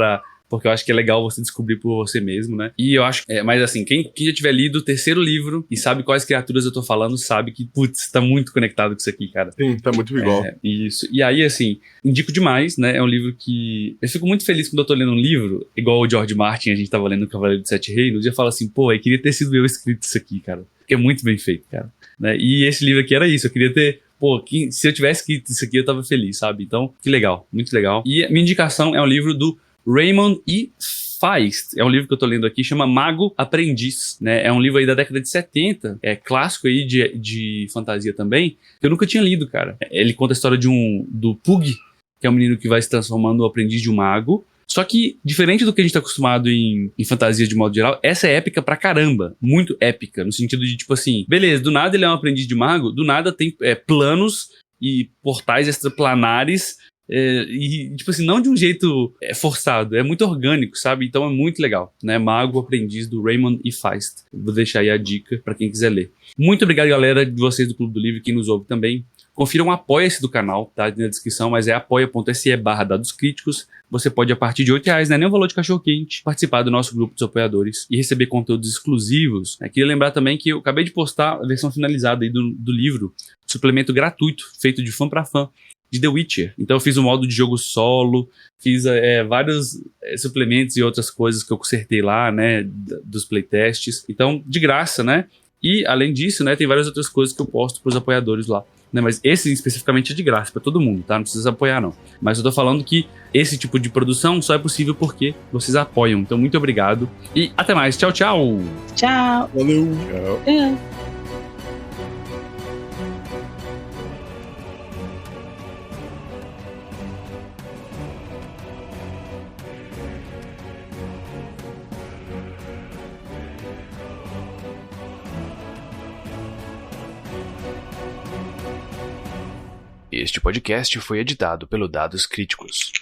porque eu acho que é legal você descobrir por você mesmo, né? E eu acho... mas assim, quem já tiver lido o terceiro livro e sabe quais criaturas eu tô falando, sabe que, putz, tá muito conectado com isso aqui, cara. Sim, tá muito igual. Isso. E aí, assim, indico demais, né? É um livro que... Eu fico muito feliz quando eu tô lendo um livro, igual o George Martin, a gente tava lendo o Cavaleiro dos Sete Reinos, e eu falo assim, pô, eu queria ter sido eu escrito isso aqui, cara. Porque é muito bem feito, cara. Né? E esse livro aqui era isso, eu queria ter... Pô, se eu tivesse escrito isso aqui, eu tava feliz, sabe? Então, que legal, muito legal. E a minha indicação é um livro do Raymond E. Feist. É um livro que eu tô lendo aqui, chama Mago Aprendiz, né? É um livro aí da década de 70, clássico aí de fantasia também, que eu nunca tinha lido, cara. Ele conta a história do Pug, que é um menino que vai se transformando no aprendiz de um mago. Só que, diferente do que a gente tá acostumado em fantasia de modo geral, essa é épica pra caramba. Muito épica, no sentido de, tipo assim, beleza, do nada ele é um aprendiz de mago, do nada tem planos e portais extraplanares, e, tipo assim, não de um jeito forçado, é muito orgânico, sabe? Então é muito legal, né? Mago Aprendiz, do Raymond E. Feist. Vou deixar aí a dica pra quem quiser ler. Muito obrigado, galera, de vocês do Clube do Livro, quem nos ouve também. Confiram o Apoia-se do canal, tá? Na descrição, mas é apoia.se/Dados Críticos. Você pode, a partir de R$8, né? Nem o valor de cachorro-quente, participar do nosso grupo dos apoiadores e receber conteúdos exclusivos. Queria lembrar também que eu acabei de postar a versão finalizada aí do livro, suplemento gratuito, feito de fã pra fã, de The Witcher. Então eu fiz um modo de jogo solo, fiz vários suplementos e outras coisas que eu consertei lá, né? Dos playtests. Então, de graça, né? E, além disso, né? Tem várias outras coisas que eu posto pros apoiadores lá. né? Mas esse especificamente é de graça pra todo mundo, tá? Não precisa apoiar, não. Mas eu tô falando que esse tipo de produção só é possível porque vocês apoiam. Então, muito obrigado e até mais. Tchau, tchau! Tchau. Valeu. É. Este podcast foi editado pelo Dados Críticos.